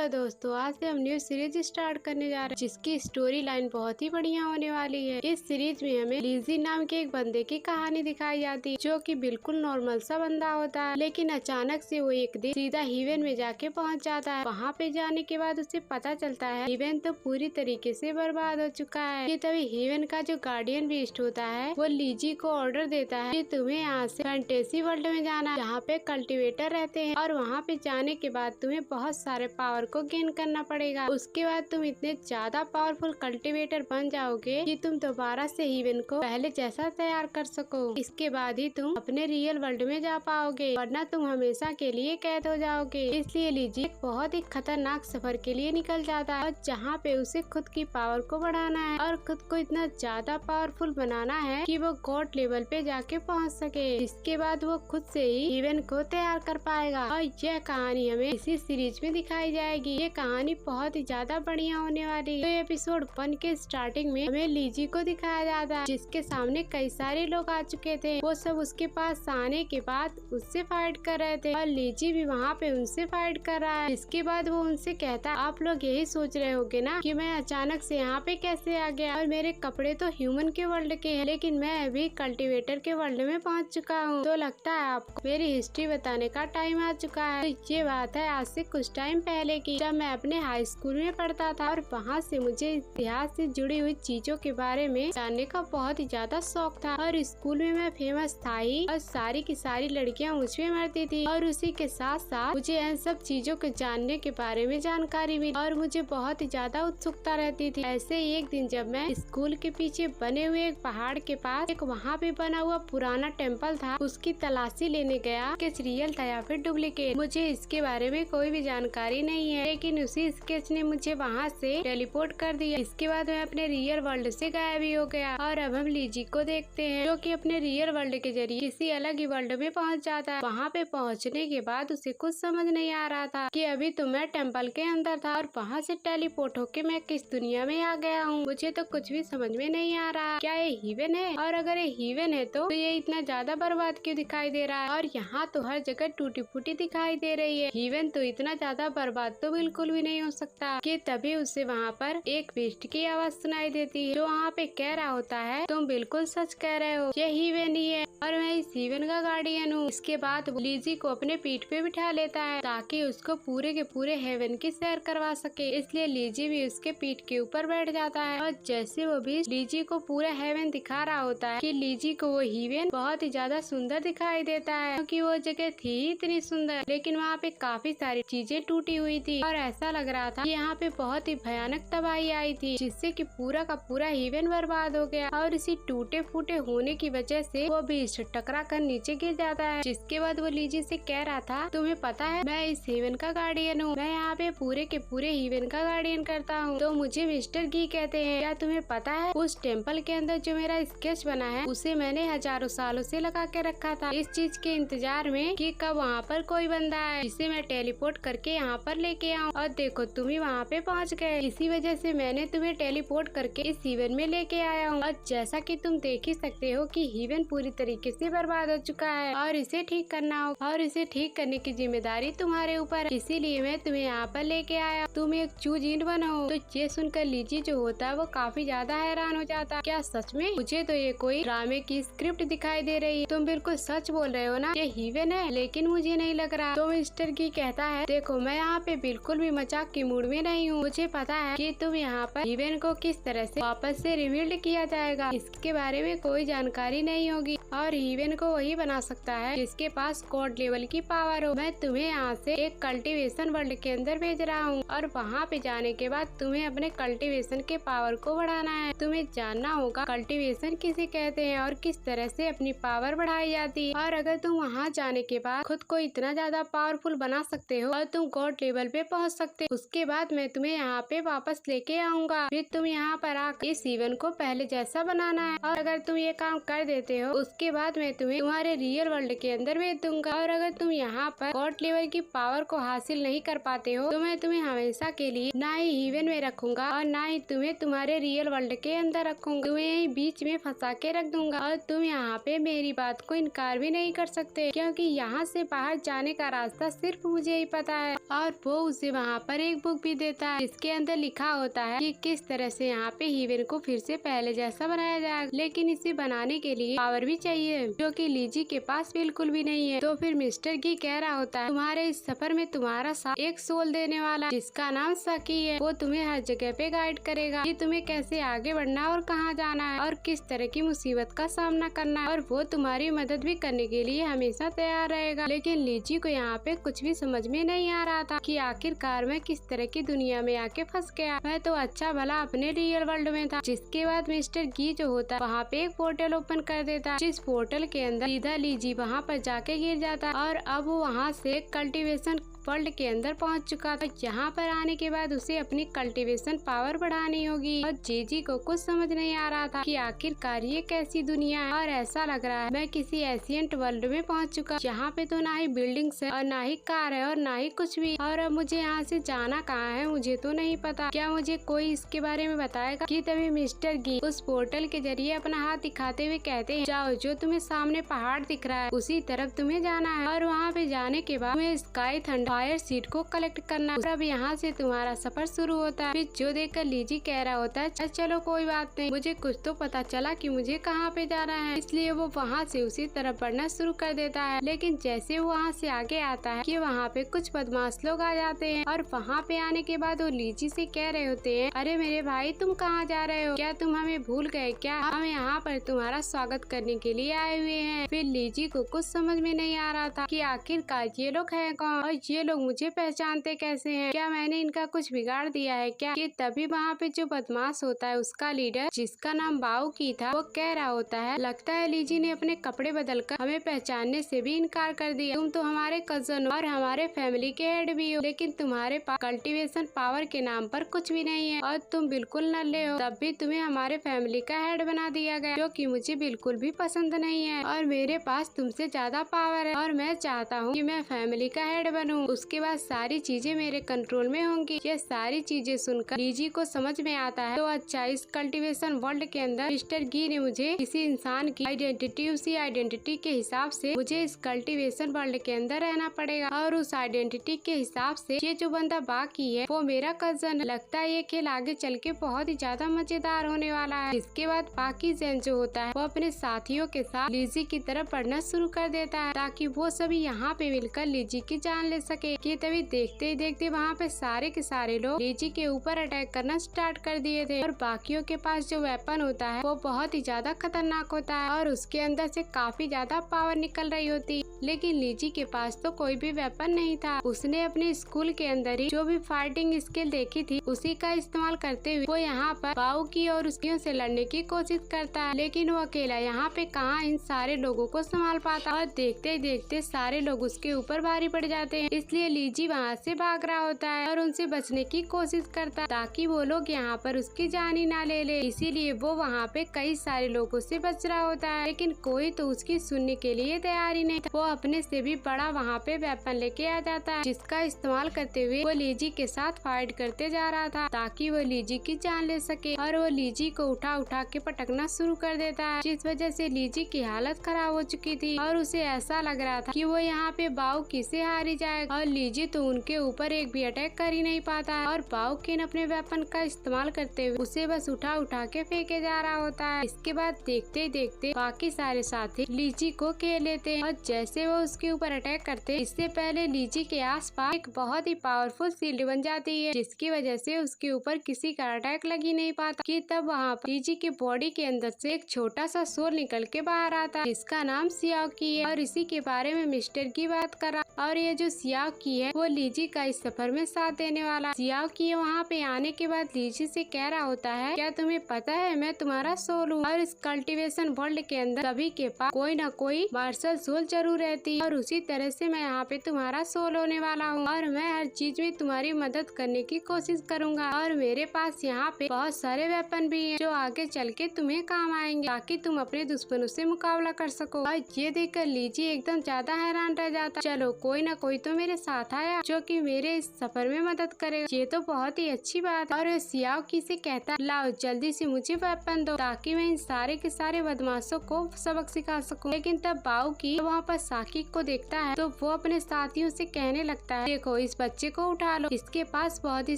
Hello दोस्तों, आज से हम न्यू सीरीज स्टार्ट करने जा रहे हैं जिसकी स्टोरी लाइन बहुत ही बढ़िया होने वाली है। इस सीरीज में हमें लिजी नाम के एक बंदे की कहानी दिखाई जाती है जो कि बिल्कुल नॉर्मल सा बंदा होता है, लेकिन अचानक से वो एक दिन सीधा हेवन में जाके पहुंच जाता है। वहाँ पे जाने के बाद उसे पता चलता है हेवन तो पूरी तरीके से बर्बाद हो चुका है। ये तभी हेवन का जो गार्डियन बीस्ट होता है वो लिजी को ऑर्डर देता है कि तुम्हें यहाँ से फैंटेसी वर्ल्ड में जाना है जहाँ पे कल्टिवेटर रहते हैं और वहाँ पे जाने के बाद तुम्हें बहुत सारे पावर को गेन करना पड़ेगा। उसके बाद तुम इतने ज्यादा पावरफुल कल्टिवेटर बन जाओगे कि तुम दोबारा से हेवन को पहले जैसा तैयार कर सको। इसके बाद ही तुम अपने रियल वर्ल्ड में जा पाओगे, वरना तुम हमेशा के लिए कैद हो जाओगे। इसलिए लिजी एक बहुत ही खतरनाक सफर के लिए निकल जाता है जहाँ पे उसे खुद की पावर को बढ़ाना है और खुद को इतना ज्यादा पावरफुल बनाना है कि वो गॉड लेवल पे जाके पहुँच सके। इसके बाद वो खुद से ही हेवन को तैयार कर पाएगा और यह कहानी हमें इसी सीरीज में दिखाई जाएगी। ये कहानी बहुत ही ज्यादा बढ़िया होने वाली है। तो एपिसोड 1 के स्टार्टिंग में हमें लिजी को दिखाया जाता है जिसके सामने कई सारे लोग आ चुके थे। वो सब उसके पास आने के बाद उससे फाइट कर रहे थे और लिजी भी वहाँ पे उनसे फाइट कर रहा है। इसके बाद वो उनसे कहता है, आप लोग यही सोच रहे होगे ना कि मैं अचानक से यहाँ पे कैसे आ गया और मेरे कपड़े तो ह्यूमन के वर्ल्ड के हैं, लेकिन मैं अभी कल्टिवेटर के वर्ल्ड में पहुँच चुका हूँ। तो लगता है आपको मेरी हिस्ट्री बताने का टाइम आ चुका है। तो ये बात है आज से कुछ टाइम पहले की, जब मैं अपने हाई स्कूल में पढ़ता था और वहाँ से मुझे इतिहास से जुड़ी हुई चीजों के बारे में जानने का बहुत ही ज्यादा शौक था और स्कूल में मैं फेमस था ही और सारी की सारी लड़कियाँ मुझ पे मरती थी और उसी के साथ साथ मुझे इन सब चीजों के जानने के बारे में जानकारी मिली और मुझे बहुत ही ज्यादा उत्सुकता रहती थी। ऐसे ही एक दिन जब मैं स्कूल के पीछे बने हुए एक पहाड़ के पास एक वहाँ पे बना हुआ पुराना टेम्पल था, उसकी तलाशी लेने गया कि रियल था या फिर डुप्लीकेट। मुझे इसके बारे में कोई भी जानकारी नहीं है, लेकिन उसी स्केच ने मुझे वहाँ से टेलीपोर्ट कर दिया। इसके बाद मैं अपने रियल वर्ल्ड से गायब ही हो गया और अब हम लिजी को देखते हैं जो कि अपने रियल वर्ल्ड के जरिए किसी अलग ही वर्ल्ड में पहुँच जाता है। वहाँ पे पहुँचने के बाद उसे कुछ समझ नहीं आ रहा था कि अभी तो मैं टेम्पल के अंदर था और वहाँ से टेलीपोर्ट होके मैं किस दुनिया में आ गया हूँ। मुझे तो कुछ भी समझ में नहीं आ रहा, क्या ये हेवन है? और अगर ये हेवन है तो ये इतना ज्यादा बर्बाद क्यों दिखाई दे रहा है और यहाँ तो हर जगह टूटी फूटी दिखाई दे रही है। हेवन तो इतना ज्यादा बर्बाद तो बिल्कुल भी नहीं हो सकता। कि तभी उसे वहाँ पर एक बेस्ट की आवाज सुनाई देती है जो वहाँ पे कह रहा होता है, तुम बिल्कुल सच कह रहे हो, ये हेवन ही है और मैं इस हेवन का गार्डियन हूँ। इसके बाद वो लिजी को अपने पीठ पे बिठा लेता है ताकि उसको पूरे के पूरे हेवन की सैर करवा सके। इसलिए लिजी भी उसके पीठ के ऊपर बैठ जाता है और जैसे वो भी लिजी को पूरा हेवन दिखा रहा होता है कि लिजी को वो हेवन बहुत ही ज्यादा सुंदर दिखाई देता है क्योंकि वो जगह थी ही इतनी सुंदर, लेकिन वहाँ पे काफी सारी चीजें टूटी हुई थी और ऐसा लग रहा था कि यहाँ पे बहुत ही भयानक तबाही आई थी जिससे कि पूरा का पूरा हेवन बर्बाद हो गया और इसी टूटे फूटे होने की वजह से वो भी टकरा कर नीचे गिर जाता है। जिसके बाद वो लिजी से कह रहा था, तुम्हें पता है मैं इस हेवन का गार्डियन हूँ, मैं यहाँ पे पूरे के पूरे हेवन का गार्डियन करता हूँ, तो मुझे मिस्टर गी कहते हैं। क्या तुम्हें पता है उस टेम्पल के अंदर जो मेरा स्केच बना है उसे मैंने हजारों सालों से लगा के रखा था इस चीज के इंतजार में कि कब वहाँ पर कोई बंदा है जिसे मैं टेलीपोर्ट करके यहाँ पर लेके आऊँ। और देखो तुम ही वहाँ पे पहुँच गए, इसी वजह से मैंने तुम्हें टेलीपोर्ट करके इस हेवन में लेके आया हूँ। और जैसा कि तुम देख ही सकते हो कि हेवन पूरी तरीके से बर्बाद हो चुका है और इसे ठीक करना हो और इसे ठीक करने की जिम्मेदारी तुम्हारे ऊपर, इसीलिए मैं तुम्हें यहाँ पर लेके आया, तुम एक चूजीन बनो। तो ये सुनकर लिजी जो होता है वो काफी ज्यादा हैरान हो जाता है, क्या सच में? मुझे तो ये कोई ड्रामे की स्क्रिप्ट दिखाई दे रही है, तुम बिल्कुल सच बोल रहे हो ना, ये हेवन है, लेकिन मुझे नहीं लग रहा। तो मिस्टर की कहता है, देखो मैं यहाँ पे बिल्कुल भी मजाक के मूड में नहीं हूँ, मुझे पता है कि तुम यहाँ पर हेवन को किस तरह से वापस से रिबिल्ड किया जाएगा इसके बारे में कोई जानकारी नहीं होगी और हेवन को वही बना सकता है जिसके पास गॉड लेवल की पावर हो। मैं तुम्हें यहाँ से एक कल्टीवेशन वर्ल्ड के अंदर भेज रहा हूँ और वहाँ पे जाने के बाद तुम्हें अपने कल्टीवेशन के पावर को बढ़ाना है। तुम्हें जानना होगा कल्टीवेशन किसे कहते हैं और किस तरह से अपनी पावर बढ़ाई जाती है और अगर तुम वहाँ जाने के बाद खुद को इतना ज्यादा पावरफुल बना सकते हो और तुम गॉड लेवल पे पहुँच सकते हो, उसके बाद मैं तुम्हें यहाँ पे वापस लेके आऊंगा, फिर तुम यहाँ पर आकर इस हेवन को पहले जैसा बनाना है और अगर तुम ये काम कर देते हो उसके बाद मैं तुम्हें तुम्हारे रियल वर्ल्ड के अंदर भेज दूंगा और अगर तुम यहाँ पर गॉड लेवल की पावर को हासिल नहीं कर पाते हो तो मैं तुम्हें हमेशा के लिए ना ही हेवन में रखूंगा और ना ही तुम्हें तुम्हारे रियल वर्ल्ड के अंदर रखूंगा, तुम्हें यही बीच में फंसा के रख दूंगा और तुम यहाँ पे मेरी बात को इनकार भी नहीं कर सकते क्योंकि यहाँ से बाहर जाने का रास्ता सिर्फ मुझे ही पता है और वो उसे वहाँ पर एक बुक भी देता है जिसके अंदर लिखा होता है कि किस तरह से यहाँ पे हीवन को फिर से पहले जैसा बनाया जाए, लेकिन इसे बनाने के लिए पावर भी चाहिए जो कि लीजी के पास बिल्कुल भी नहीं है। तो फिर मिस्टर गी कह रहा होता है तुम्हारे इस सफर में तुम्हारा साथ एक सोल देने वाला जिसका नाम सकी है, वो तुम्हें हर जगह पे गाइड करेगा कि तुम्हें कैसे आगे बढ़ना और कहाँ जाना है और किस तरह की मुसीबत का सामना करना है, और वो तुम्हारी मदद भी करने के लिए हमेशा तैयार रहेगा। लेकिन लीजी को यहाँ पे कुछ भी समझ में नहीं आ रहा था कि आखिरकार मैं किस तरह की दुनिया में आके फंस गया। मैं तो अच्छा भला अपने रियल वर्ल्ड में था। जिसके बाद मिस्टर गी जो होता है वहाँ पे एक पोर्टल ओपन कर देता है, जिस पोर्टल के अंदर सीधा लीजी वहाँ पर जाके गिर जाता है और अब वो वहाँ से कल्टीवेशन वर्ल्ड के अंदर पहुंच चुका था। यहाँ पर आने के बाद उसे अपनी कल्टीवेशन पावर बढ़ानी होगी और जेजी को कुछ समझ नहीं आ रहा था कि आखिरकार ये कैसी दुनिया है, और ऐसा लग रहा है मैं किसी एशियंट वर्ल्ड में पहुंच चुका। यहाँ पे तो ना ही बिल्डिंग्स है और ना ही कार है और ना ही कुछ भी, और अब मुझे यहाँ से जाना कहाँ है मुझे तो नहीं पता। क्या मुझे कोई इसके बारे में बताएगा? कि तभी मिस्टर गी उस पोर्टल के जरिए अपना हाथ दिखाते हुए कहते हैं जाओ, जो तुम्हें सामने पहाड़ दिख रहा है उसी तरफ तुम्हें जाना है, और वहाँ पे जाने के बाद तुम्हें स्काई थंडर फायर सीड को कलेक्ट करना है। अब यहाँ से तुम्हारा सफर शुरू होता है। फिर जो देखकर लीजी कह रहा होता है चलो कोई बात नहीं, मुझे कुछ तो पता चला कि मुझे कहाँ पे जाना है, इसलिए वो वहाँ से उसी तरफ बढ़ना शुरू कर देता है। लेकिन जैसे वो वहाँ से आगे आता है कि वहाँ पे कुछ बदमाश लोग आ जाते हैं, और वहाँ पे आने के बाद वो लीजी से कह रहे होते हैं अरे मेरे भाई तुम कहाँ जा रहे हो, क्या तुम हमें भूल गए क्या? हम यहाँ पर तुम्हारा स्वागत करने के लिए आए हुए हैं। फिर लीजी को कुछ समझ में नहीं आ रहा था कि आखिरकार ये लोग हैं कौन और ये लोग मुझे पहचानते कैसे हैं? क्या मैंने इनका कुछ बिगाड़ दिया है क्या? कि तभी वहाँ पे जो बदमाश होता है उसका लीडर जिसका नाम बाऊ की था वो कह रहा होता है लगता है लीजी ने अपने कपड़े बदलकर हमें पहचानने से भी इनकार कर दिया। तुम तो हमारे कजन हो और हमारे फैमिली के हेड भी हो, लेकिन तुम्हारे पास कल्टीवेशन पावर के नाम पर कुछ भी नहीं है और तुम बिल्कुल नल्ले हो। तब भी तुम्हें हमारे फैमिली का हेड बना दिया गया जो कि मुझे बिल्कुल भी पसंद नहीं है, और मेरे पास तुमसे ज्यादा पावर है और मैं चाहता हूँ कि मैं फैमिली का हेड बनूं। उसके बाद सारी चीजें मेरे कंट्रोल में होंगी। ये सारी चीजें सुनकर लीजी को समझ में आता है तो अच्छा, इस कल्टीवेशन वर्ल्ड के अंदर मिस्टर गी ने मुझे किसी इंसान की आइडेंटिटी, उसी आइडेंटिटी के हिसाब से मुझे इस कल्टीवेशन वर्ल्ड के अंदर रहना पड़ेगा, और उस आइडेंटिटी के हिसाब से ये जो बंदा बाकी है वो मेरा कजन। लगता है ये खेल आगे चल के बहुत ही ज्यादा मजेदार होने वाला है। इसके बाद बाकी जैन जो होता है वो अपने साथियों के साथ लीजी की तरफ बढ़ना शुरू कर देता है ताकि वो सभी यहाँ पे मिलकर लीजी की जान ले सके। कि तभी देखते ही देखते वहाँ पे सारे के सारे लोग लीजी के ऊपर अटैक करना स्टार्ट कर दिए थे, और बाकियों के पास जो वेपन होता है वो बहुत ही ज्यादा खतरनाक होता है और उसके अंदर से काफी ज्यादा पावर निकल रही होती। लेकिन लीजी के पास तो कोई भी वेपन नहीं था। उसने अपने स्कूल के अंदर ही जो भी फाइटिंग स्किल देखी थी उसी का इस्तेमाल करते हुए वो यहाँ पर बाऊ की और उसकी से लड़ने की कोशिश करता है, लेकिन वो अकेला यहाँ पे कहाँ इन सारे लोगों को संभाल पाता, और देखते ही देखते सारे लोग उसके ऊपर भारी पड़ जाते हैं। इसलिए लीजी वहाँ से भाग रहा होता है और उनसे बचने की कोशिश करता है ताकि वो लोग यहाँ पर उसकी जान ही ना ले ले। इसीलिए वो वहाँ पे कई सारे लोगों से बच रहा होता है, लेकिन कोई तो उसकी सुनने के लिए तैयार ही नहीं था। वो अपने से भी बड़ा वहाँ पे वेपन लेके आ जाता है जिसका इस्तेमाल करते हुए वो लीजी के साथ फाइट करते जा रहा था ताकि वो लीजी की जान ले सके, और वो लीजी को उठा उठा के पटकना शुरू कर देता है, जिस वजह से लीजी की हालत खराब हो चुकी थी और उसे ऐसा लग रहा था कि वो यहाँ पे बाऊ की से हार ही जाएगा, और लीजी तो उनके ऊपर एक भी अटैक कर ही नहीं पाता है, और बाऊ किन अपने वेपन का इस्तेमाल करते हुए उसे बस उठा उठा के फेंके जा रहा होता है। इसके बाद देखते ही देखते बाकी सारे साथी लीजी को घेर लेते हैं, और जैसे वो उसके ऊपर अटैक करते इससे पहले लीजी के आसपास एक बहुत ही पावरफुल शील्ड बन जाती है जिसकी वजह से उसके ऊपर किसी का अटैक लग ही नहीं पाता। कि तब वहाँ पर लीजी के बॉडी के अंदर से एक छोटा सा सोल निकल के बाहर आता है जिसका नाम सियाओ की है, और इसी के बारे में मिस्टर की बात कर रहा। और ये जो सियाओ की है वो लीजी का इस सफर में साथ देने वाला। सियाओ की वहाँ पे आने के बाद लीजी से कह रहा होता है क्या तुम्हें पता है मैं तुम्हारा सोल हूँ, और इस कल्टीवेशन वर्ल्ड के अंदर सभी के पास कोई न कोई मार्शल सोल जरूर रहती है, और उसी तरह से मैं यहाँ पे तुम्हारा सोल होने वाला हूँ, और मैं हर चीज में तुम्हारी मदद करने की कोशिश करूंगा, और मेरे पास यहाँ पे बहुत सारे वेपन भी हैं जो आगे चल के तुम्हें काम आएंगे ताकि तुम अपने दुश्मनों से मुकाबला कर सको। और ये देखकर लीजी एकदम ज्यादा हैरान रह जाता। चलो कोई ना कोई तो मेरे मेरे साथ आया जो कि मेरे इस सफर में मदद करेगा। ये तो बहुत ही अच्छी बात है। और वो सियाओकी से कहता, लाओ जल्दी से मुझे वेपन दो ताकि मैं इन सारे के सारे बदमाशों को सबक सिखा सकूं। लेकिन तब बाओकी वहाँ पर साकिब को देखता है तो वो अपने साथियों से कहने लगता है, देखो इस बच्चे को उठा लो, इसके पास बहुत ही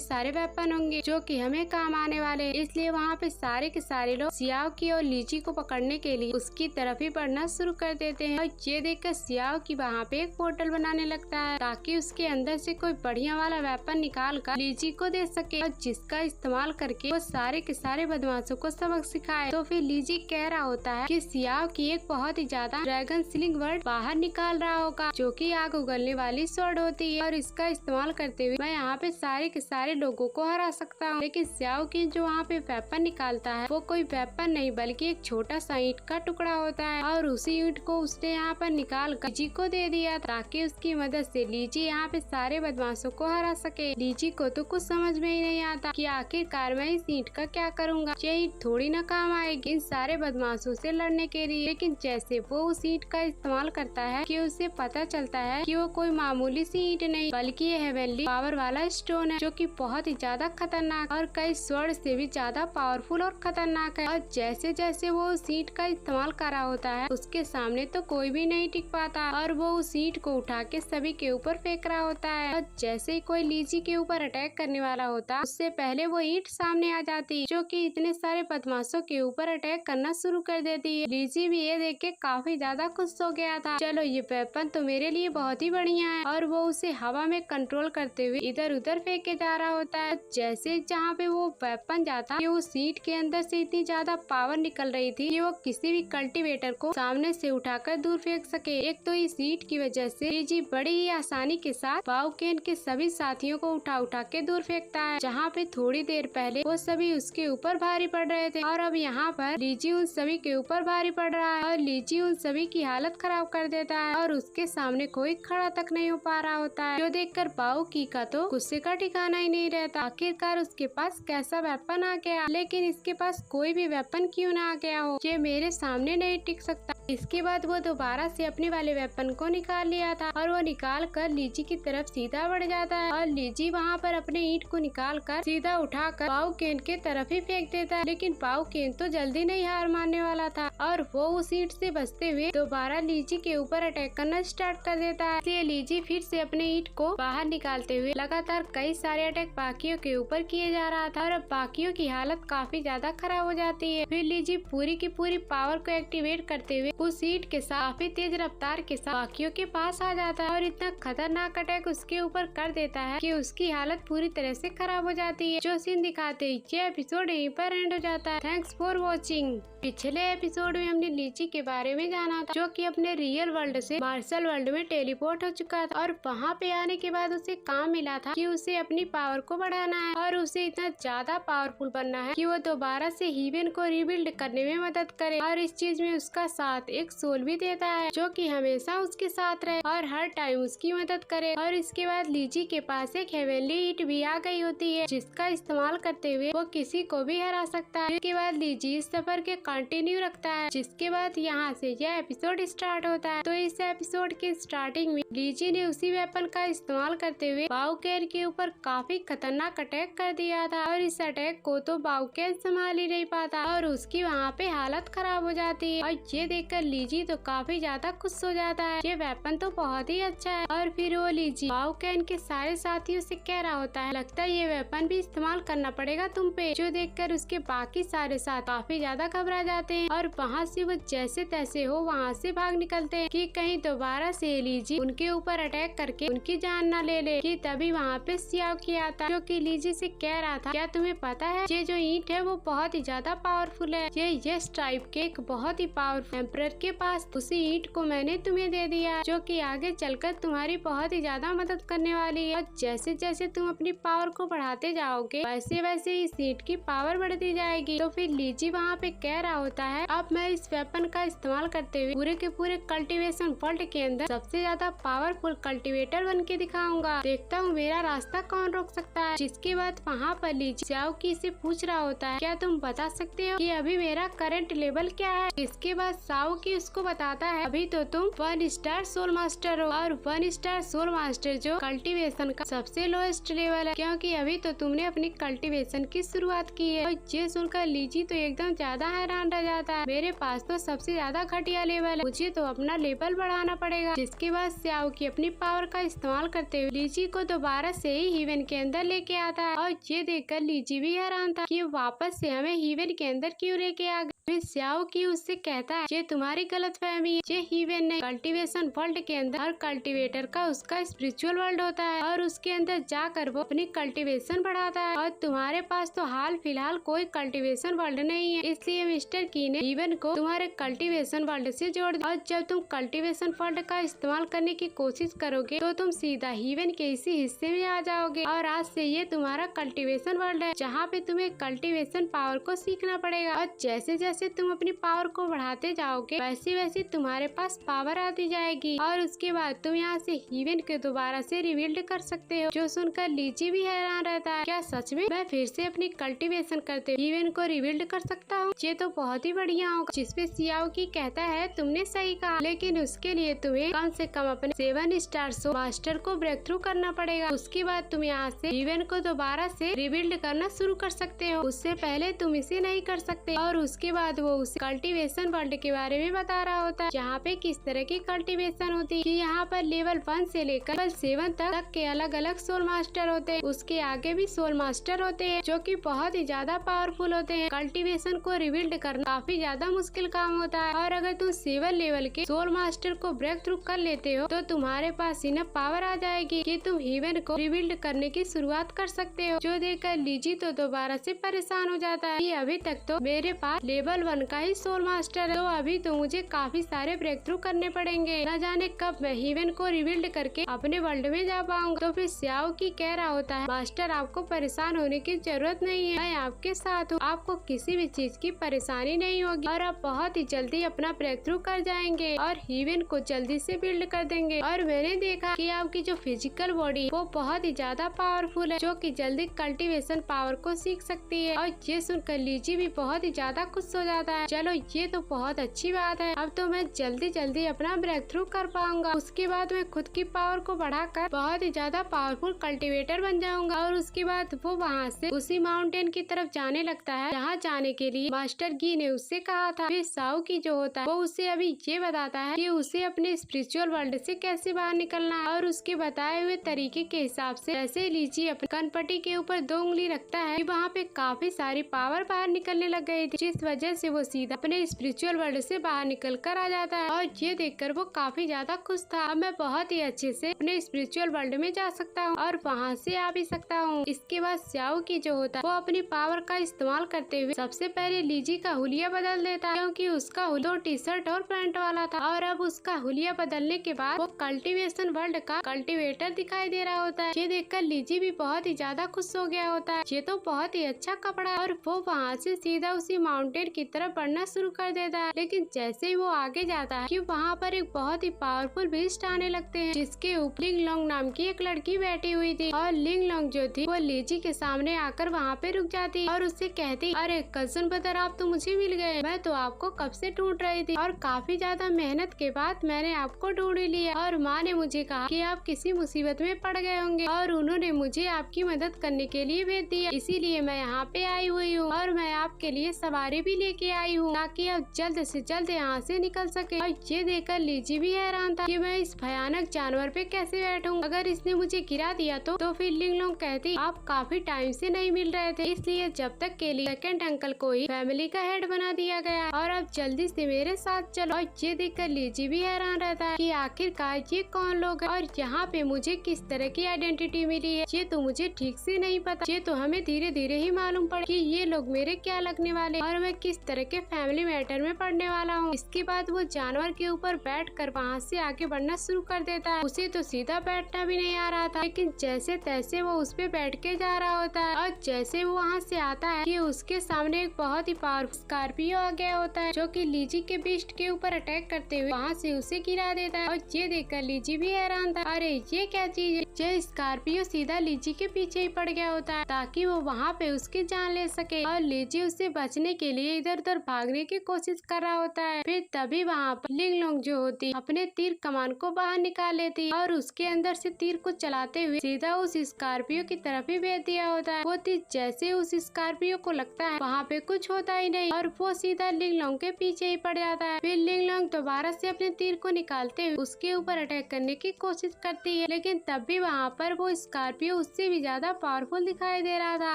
सारे वेपन होंगे जो कि हमें काम आने वाले हैं। इसलिए वहाँ पे सारे के सारे लोग सियाओकी और लीची को पकड़ने के लिए उसकी तरफ ही बढ़ना शुरू कर देते हैं। और ये देखकर सियाओकी वहाँ पे एक पोर्टल बनाने लगता है ताकि उसके अंदर से कोई बढ़िया वाला वेपन निकाल कर लीची को दे सके और जिसका इस्तेमाल करके वो सारे के सारे बदमाशों को सबक सिखाए। तो फिर लीची कह रहा होता है कि सियाओकी एक बहुत ही ज्यादा ड्रैगन स्लिंग वर्ड बाहर निकाल रहा होगा जो कि आग उगलने वाली स्वॉर्ड होती है और इसका इस्तेमाल करते हुए मैं यहाँ पे सारे के सारे लोगों को हरा सकता हूँ। लेकिन सियाओकी जो वहाँ पे वेपन निकालता है वो कोई वेपन नहीं बल्कि एक छोटा सा ईंट का टुकड़ा होता है और उसी ईंट को उसने यहाँ पर निकाल कर लीची को दे दिया ताकि उसकी मदद से लीची यहाँ पे सारे बदमाशों को हरा सके। लीची को तो कुछ समझ में ही नहीं आता कि आखिरकार मैं इस ईंट का क्या करूँगा, ये ईंट थोड़ी ना काम आएगी इन सारे बदमाशों से लड़ने के लिए। लेकिन जैसे वो उस ईंट का इस्तेमाल करता है कि उसे पता चलता है कि वो कोई मामूली सी ईंट नहीं बल्कि ये हेवनली पावर वाला स्टोन है जो कि बहुत ही ज्यादा खतरनाक और कई स्वॉर्ड से भी ज्यादा पावरफुल और खतरनाक है। और जैसे जैसे वो उस ईंट का इस्तेमाल कर रहा होता है उसके सामने तो कोई भी नहीं टिक पाता और वो उस ईंट को उठा के सभी के ऊपर फेंक रहा होता है। और जैसे ही कोई लीची के ऊपर अटैक करने वाला होता उससे पहले वो ईंट सामने आ जाती जो कि इतने सारे बदमाशों के ऊपर अटैक करना शुरू कर देती है। लीची भी ये देख के काफी ज्यादा खुश हो गया था, चलो ये वेपन तो मेरे लिए बहुत ही बढ़िया है। और वो उसे हवा में कंट्रोल करते हुए इधर उधर फेंके जा रहा होता है। जैसे जहाँ पे वो वेपन जाता कि उस ईंट के अंदर से इतनी ज्यादा पावर निकल रही थी कि वो किसी भी कल्टीवेटर को सामने से उठाकर दूर फेंक सके। एक तो इस ईंट की वजह से लीची बड़ी ही आसानी के साथ बाओकेन के सभी साथियों को उठा उठा के दूर फेंकता है जहाँ पे थोड़ी देर पहले वो सभी उसके ऊपर भारी पड़ रहे थे और अब यहाँ पर लीची उन सभी के ऊपर भारी पड़ रहा है और लीची उन सभी की हालत खराब कर देता है और उसके सामने कोई खड़ा तक नहीं हो पा रहा होता है। जो देखकर बाओकी का तो गुस्से का ठिकाना ही नहीं रहता, आखिरकार उसके पास कैसा वेपन आ गया, लेकिन इसके पास कोई भी वेपन क्यों ना आ गया हो, ये मेरे सामने नहीं टिक सकता। इसके बाद वो दोबारा से अपने वाले वेपन को निकाल लिया था और वो निकाल कर लीची की तरफ सीधा बढ़ जाता है और लीची वहाँ पर अपने ईंट को निकाल कर सीधा उठाकर बाओकेन के तरफ ही फेंक देता है। लेकिन बाओकेन तो जल्दी नहीं हार मानने वाला था और वो उस ईंट से बचते हुए दोबारा लीची के ऊपर अटैक करना स्टार्ट कर देता है। इसलिए लीची फिर से अपने ईंट को बाहर निकालते हुए लगातार कई सारे अटैक बाकियों के ऊपर किए जा रहा था और अब बाकियों की हालत काफी ज्यादा खराब हो जाती है। फिर लीची पूरी की पूरी पावर को एक्टिवेट करते हुए उस ईंट के साथ काफी तेज रफ्तार के साथ बाकियों के पास आ जाता है और इतना खतरनाक अटैक उसके ऊपर कर देता है कि उसकी हालत पूरी तरह से खराब हो जाती है। जो सीन दिखाते ही ये एपिसोड यहीं पर एंड हो जाता है। Thanks for watching. पिछले एपिसोड में हमने लीची के बारे में जाना था जो कि अपने रियल वर्ल्ड से मार्शल वर्ल्ड में टेलीपोर्ट हो चुका था और वहाँ पे आने के बाद उसे काम मिला था कि उसे अपनी पावर को बढ़ाना है और उसे इतना ज्यादा पावरफुल बनना है कि वो दोबारा से हीवन को रिबिल्ड करने में मदद करे और इस चीज में उसका साथ एक सोल भी देता है जो कि हमेशा उसके साथ रहे और हर टाइम उसकी मदद करे। और इसके बाद लीची के पास एक हेवनली ईंट भी आ गई होती है जिसका इस्तेमाल करते हुए वो किसी को भी हरा सकता है। इसके बाद लीची इस सफर के कंटिन्यू रखता है जिसके बाद यहाँ से यह एपिसोड स्टार्ट होता है। तो इस एपिसोड के स्टार्टिंग में लीची ने उसी वेपन का इस्तेमाल करते हुए बाओकेन के ऊपर काफी खतरनाक अटैक कर दिया था और इस अटैक को तो बाओकेन संभाल ही नहीं पाता और उसकी वहाँ पे हालत खराब हो जाती है। और ये देखकर लीची तो काफी ज्यादा खुश हो जाता है, ये वेपन तो बहुत ही अच्छा है। और फिर वो लीची बाओकेन के सारे साथियों से कह रहा होता है, लगता है ये वेपन भी इस्तेमाल करना पड़ेगा तुम पे। जो देखकर उसके बाकी सारे साथ काफी ज्यादा घबरा जाते हैं और वहाँ से वो जैसे तैसे हो वहाँ से भाग निकलते हैं कि कहीं दोबारा से लीची उनके ऊपर अटैक करके उनकी जान न ले ले। कि तभी वहाँ पे सियाओकी आता जो कि लीची से कह रहा था, क्या तुम्हें पता है ये जो ईंट है वो बहुत ही ज्यादा पावरफुल है, ये यस टाइप के एक बहुत ही पावरफुल एम्परर के पास उसी ईंट को मैंने तुम्हें दे दिया जो कि आगे चलकर तुम्हारी बहुत ही ज्यादा मदद करने वाली है। और जैसे जैसे तुम अपनी पावर को बढ़ाते जाओगे वैसे वैसे इस ईंट की पावर बढ़ती जाएगी। तो फिर लीची वहाँ पे कह रहा होता है, अब मैं इस वेपन का इस्तेमाल करते हुए पूरे के पूरे कल्टीवेशन वर्ल्ड के अंदर सबसे ज्यादा पावरफुल कल्टीवेटर बन के दिखाऊंगा, देखता हूँ मेरा रास्ता कौन रोक सकता है। जिसके बाद वहाँ पर लीची सियाओकी से पूछ रहा होता है, क्या तुम बता सकते हो कि अभी मेरा करंट लेवल क्या है। इसके बाद सियाओकी उसको बताता है, अभी तो तुम 1 स्टार सोल मास्टर हो और 1 स्टार सोल मास्टर जो कल्टीवेशन का सबसे लोएस्ट लेवल है, क्योंकि अभी तो तुमने अपनी कल्टीवेशन की शुरुआत की है। और ये सुनकर लीजी तो एकदम ज्यादा हैरान रह जाता है। मेरे पास तो सबसे ज्यादा घटिया लेवल है, मुझे तो अपना लेवल बढ़ाना पड़ेगा। जिसके बाद स्याओ की अपनी पावर का इस्तेमाल करते हुए लीजी को दोबारा से ही हीवन के अंदर लेके आता है। और ये देखकर लीजी भी हैरान था कि वापस से हमें हीवन के अंदर क्यों लेके आ गए। फिर स्याओ की उससे कहता है ये तुम्हारी गलतफहमी है, ये हीवन नहीं, कल्टीवेशन वर्ल्ड के अंदर हर कल्टीवेटर का उसका स्पिरिचुअल वर्ल्ड होता है और उसके अंदर जाकर वो अपनी कल्टीवेशन बढ़ाता है। और तुम्हारे पास तो हाल फिलहाल कोई कल्टीवेशन वर्ल्ड नहीं है, इसलिए मिस्टर की ने हीवन को तुम्हारे कल्टीवेशन वर्ल्ड से जोड़ दिया। और जब तुम कल्टीवेशन वर्ल्ड का इस्तेमाल करने की कोशिश करोगे तो तुम सीधा हीवन के इसी हिस्से में आ जाओगे। और आज से ये तुम्हारा कल्टीवेशन वर्ल्ड है, जहाँ पे तुम्हें कल्टीवेशन पावर को सीखना पड़ेगा। और जैसे जैसे तुम अपनी पावर को बढ़ाते जाओगे वैसे वैसे तुम्हारे पास पावर आती जाएगी और उसके बाद तुम यहाँ से हीवन को दोबारा से रिबिल्ड कर सकते हो। जो सुनकर लीजी भी हैरान रहता है, क्या सच में मैं फिर से अपनी कल्टीवेशन करते हीवन को रिबिल्ड कर सकता हूँ? ये तो बहुत ही बढ़िया होगा। जिसपे सियाओ की कहता है तुमने सही कहा, लेकिन उसके लिए तुम्हें कम से कम अपने 7 स्टार सोल मास्टर को ब्रेक थ्रू करना पड़ेगा। उसके बाद तुम यहाँ से हीवन को दोबारा से रिबिल्ड करना शुरू कर सकते हो। उससे पहले तुम इसे नहीं कर सकते। और उसके बाद वो उसे कल्टीवेशन वर्ल्ड के बारे में बता रहा होता है, यहाँ पे किस तरह की कल्टीवेशन होती है कि यहाँ पर लेवल 1 से लेकर लेवल 7 तक के अलग अलग सोल मास्टर होते हैं। उसके आगे भी सोल मास्टर होते हैं जो कि बहुत ही ज्यादा पावरफुल होते हैं। कल्टीवेशन को रिबिल्ड करना काफी ज्यादा मुश्किल काम होता है और अगर तुम 7 लेवल के सोल मास्टर को ब्रेक थ्रू कर लेते हो तो तुम्हारे पास इनफ पावर आ जाएगी कि तुम हीवन को रिबिल्ड करने की शुरुआत कर सकते हो। जो देखकर लीजी तो दोबारा से परेशान हो जाता है कि अभी तक तो मेरे पास लेवल 1 का ही सोल मास्टर है, तो अभी तो मुझे काफी सारे ब्रेक थ्रू करने पड़ेंगे। न जाने कब मैं हीवन को रिबिल्ड करके अपने वर्ल्ड में जा पाऊंगा। तो फिर स्याओ की कह रहा होता है मास्टर आपको परेशान होने की जरूरत नहीं है, मैं आपके साथ हूँ, आपको किसी भी चीज की परेशानी नहीं होगी और आप बहुत ही जल्दी अपना ब्रेक थ्रू कर जाएंगे और हीवन को जल्दी से बिल्ड कर देंगे। और मैंने देखा कि आपकी जो फिजिकल बॉडी वो बहुत ही ज्यादा पावरफुल है, जो कि जल्दी कल्टीवेशन पावर को सीख सकती है। और ये सुनकर लीजी भी बहुत ही ज्यादा खुश हो जाता है। चलो ये तो बहुत अच्छी बात है, अब तो मैं जल्दी जल्दी अपना ब्रेक थ्रू कर पाऊंगा। उसके बाद मैं खुद की पावर को बढ़ाकर बहुत ही ज्यादा पावरफुल कल्टीवेटर बन जाऊंगा। और उसके बाद वो वहाँ से उसी माउंटेन की तरफ जाने लगता है जहाँ जाने के लिए मास्टर गी ने उससे कहा था। फिर साओ की जो होता है वो उसे अभी ये बताता है कि उसे अपने स्पिरिचुअल वर्ल्ड से कैसे बाहर निकलना है और उसके बताए हुए तरीके के हिसाब से जैसे लीजी अपनी कनपट्टी के ऊपर 2 उंगली रखता है, वहाँ पे काफी सारी पावर बाहर निकलने लग गई थी, जिस वजह से वो सीधा अपने स्पिरिचुअल वर्ल्ड से बाहर निकल कर आ जाता है। और ये देखकर वो काफी ज्यादा खुश था, अब मैं बहुत ही अच्छे से अपने स्पिरिचुअल वर्ल्ड में जा सकता हूँ और वहाँ से आ भी सकता हूँ। इसके बाद स्याओ की जो होता है वो अपनी पावर का इस्तेमाल करते हुए सबसे पहले लीजी का हुलिया बदल देता है, क्योंकि उसका हुलिया टी शर्ट और पैंट वाला था और अब उसका हुलिया बदलने के बाद वो कल्टीवेशन वर्ल्ड का कल्टीवेटर दिखाई दे रहा होता है। ये देखकर लीजी भी बहुत ही ज्यादा खुश हो गया होता है, ये तो बहुत ही अच्छा कपड़ा है। और वो वहाँ से सीधा उसी माउंटेन की तरफ बढ़ना शुरू कर देता है। लेकिन जैसे ही वो आगे जाता है कि वहाँ पर एक बहुत ही पावरफुल बीस्ट आने लगते हैं, जिसके ऊपर लिंग लोंग नाम की एक लड़की बैठी हुई थी। और लिंग लोंग जो थी वो लीजी के सामने आकर वहाँ पे रुक जाती और उससे कहती, अरे कजन ब्रदर आप तो मुझे मिल गए, मैं तो आपको कब से ढूंढ रही थी और काफी ज्यादा मेहनत के बाद मैंने आपको ढूंढ लिया। और माँ ने मुझे कहा कि आप किसी मुसीबत में पड़ गए होंगे और उन्होंने मुझे आपकी मदद करने के लिए भेज दिया, इसीलिए मैं यहाँ पे आई हुई हूँ और मैं आपके लिए सवारी भी लेके आई हूँ ताकि आप जल्द से जल्द यहाँ से निकल सके। और ये देखकर लीजी भी हैरान था कि मैं इस भयानक जानवर पे कैसे बैठूं, अगर इसने मुझे गिरा दिया तो फिर लिंग लोंग कहती, आप काफी टाइम से नहीं मिल रहे थे, इसलिए जब तक के लिए सेकंड अंकल को ही फैमिली का हेड बना दिया गया और अब जल्दी से मेरे साथ चलो। और ये देखकर लीजी भी हैरान रहता है कि आखिरकार ये कौन लोग हैं और यहाँ पे मुझे किस तरह की आइडेंटिटी मिली है, ये तो मुझे ठीक से नहीं पता, ये तो हमें धीरे धीरे ही मालूम पड़ा कि ये लोग मेरे क्या लगने वाले और मैं किस तरह के फैमिली मैटर में पढ़ने वाला हूँ। इसके बाद वो जानवर के ऊपर बैठकर वहाँ से आगे बढ़ना शुरू कर देता है। उसे तो सीधा बैठना भी नहीं आ रहा था, लेकिन जैसे तैसे वो उस पे बैठ के जा रहा होता है और जैसे वो वहाँ से आता है कि उसके सामने एक बहुत ही पावरफुल स्कॉर्पियो आ गया होता है, जो कि लीजी के बीस्ट के ऊपर अटैक करते हुए वहाँ से उसे गिरा देता है। और ये देखकर लीजी भी हैरान था, अरे ये क्या चीज है। ये स्कॉर्पियो सीधा लीजी के पीछे ही पड़ गया होता है ताकि वो वहाँ पे उसकी जान ले सके और लीजी उससे बचने के लिए इधर उधर भागने की कोशिश कर रहा होता है। फिर तभी वहाँ पर लिंग लोंग जो होती अपने तीर कमान को बाहर निकाल लेते देती और उसके अंदर से तीर को चलाते हुए सीधा उस स्कॉर्पियो की तरफ ही भेज दिया होता है। वो तीर जैसे उस स्कॉर्पियो को लगता है वहाँ पे कुछ होता ही नहीं और वो सीधा लिंग लोंग के पीछे ही पड़ जाता है। फिर लिंग लोंग दोबारा से अपने तीर को निकालते हुए उसके ऊपर अटैक करने की कोशिश करती है, लेकिन तब भी वहाँ पर वो स्कॉर्पियो उससे भी ज्यादा पावरफुल दिखाई दे रहा था।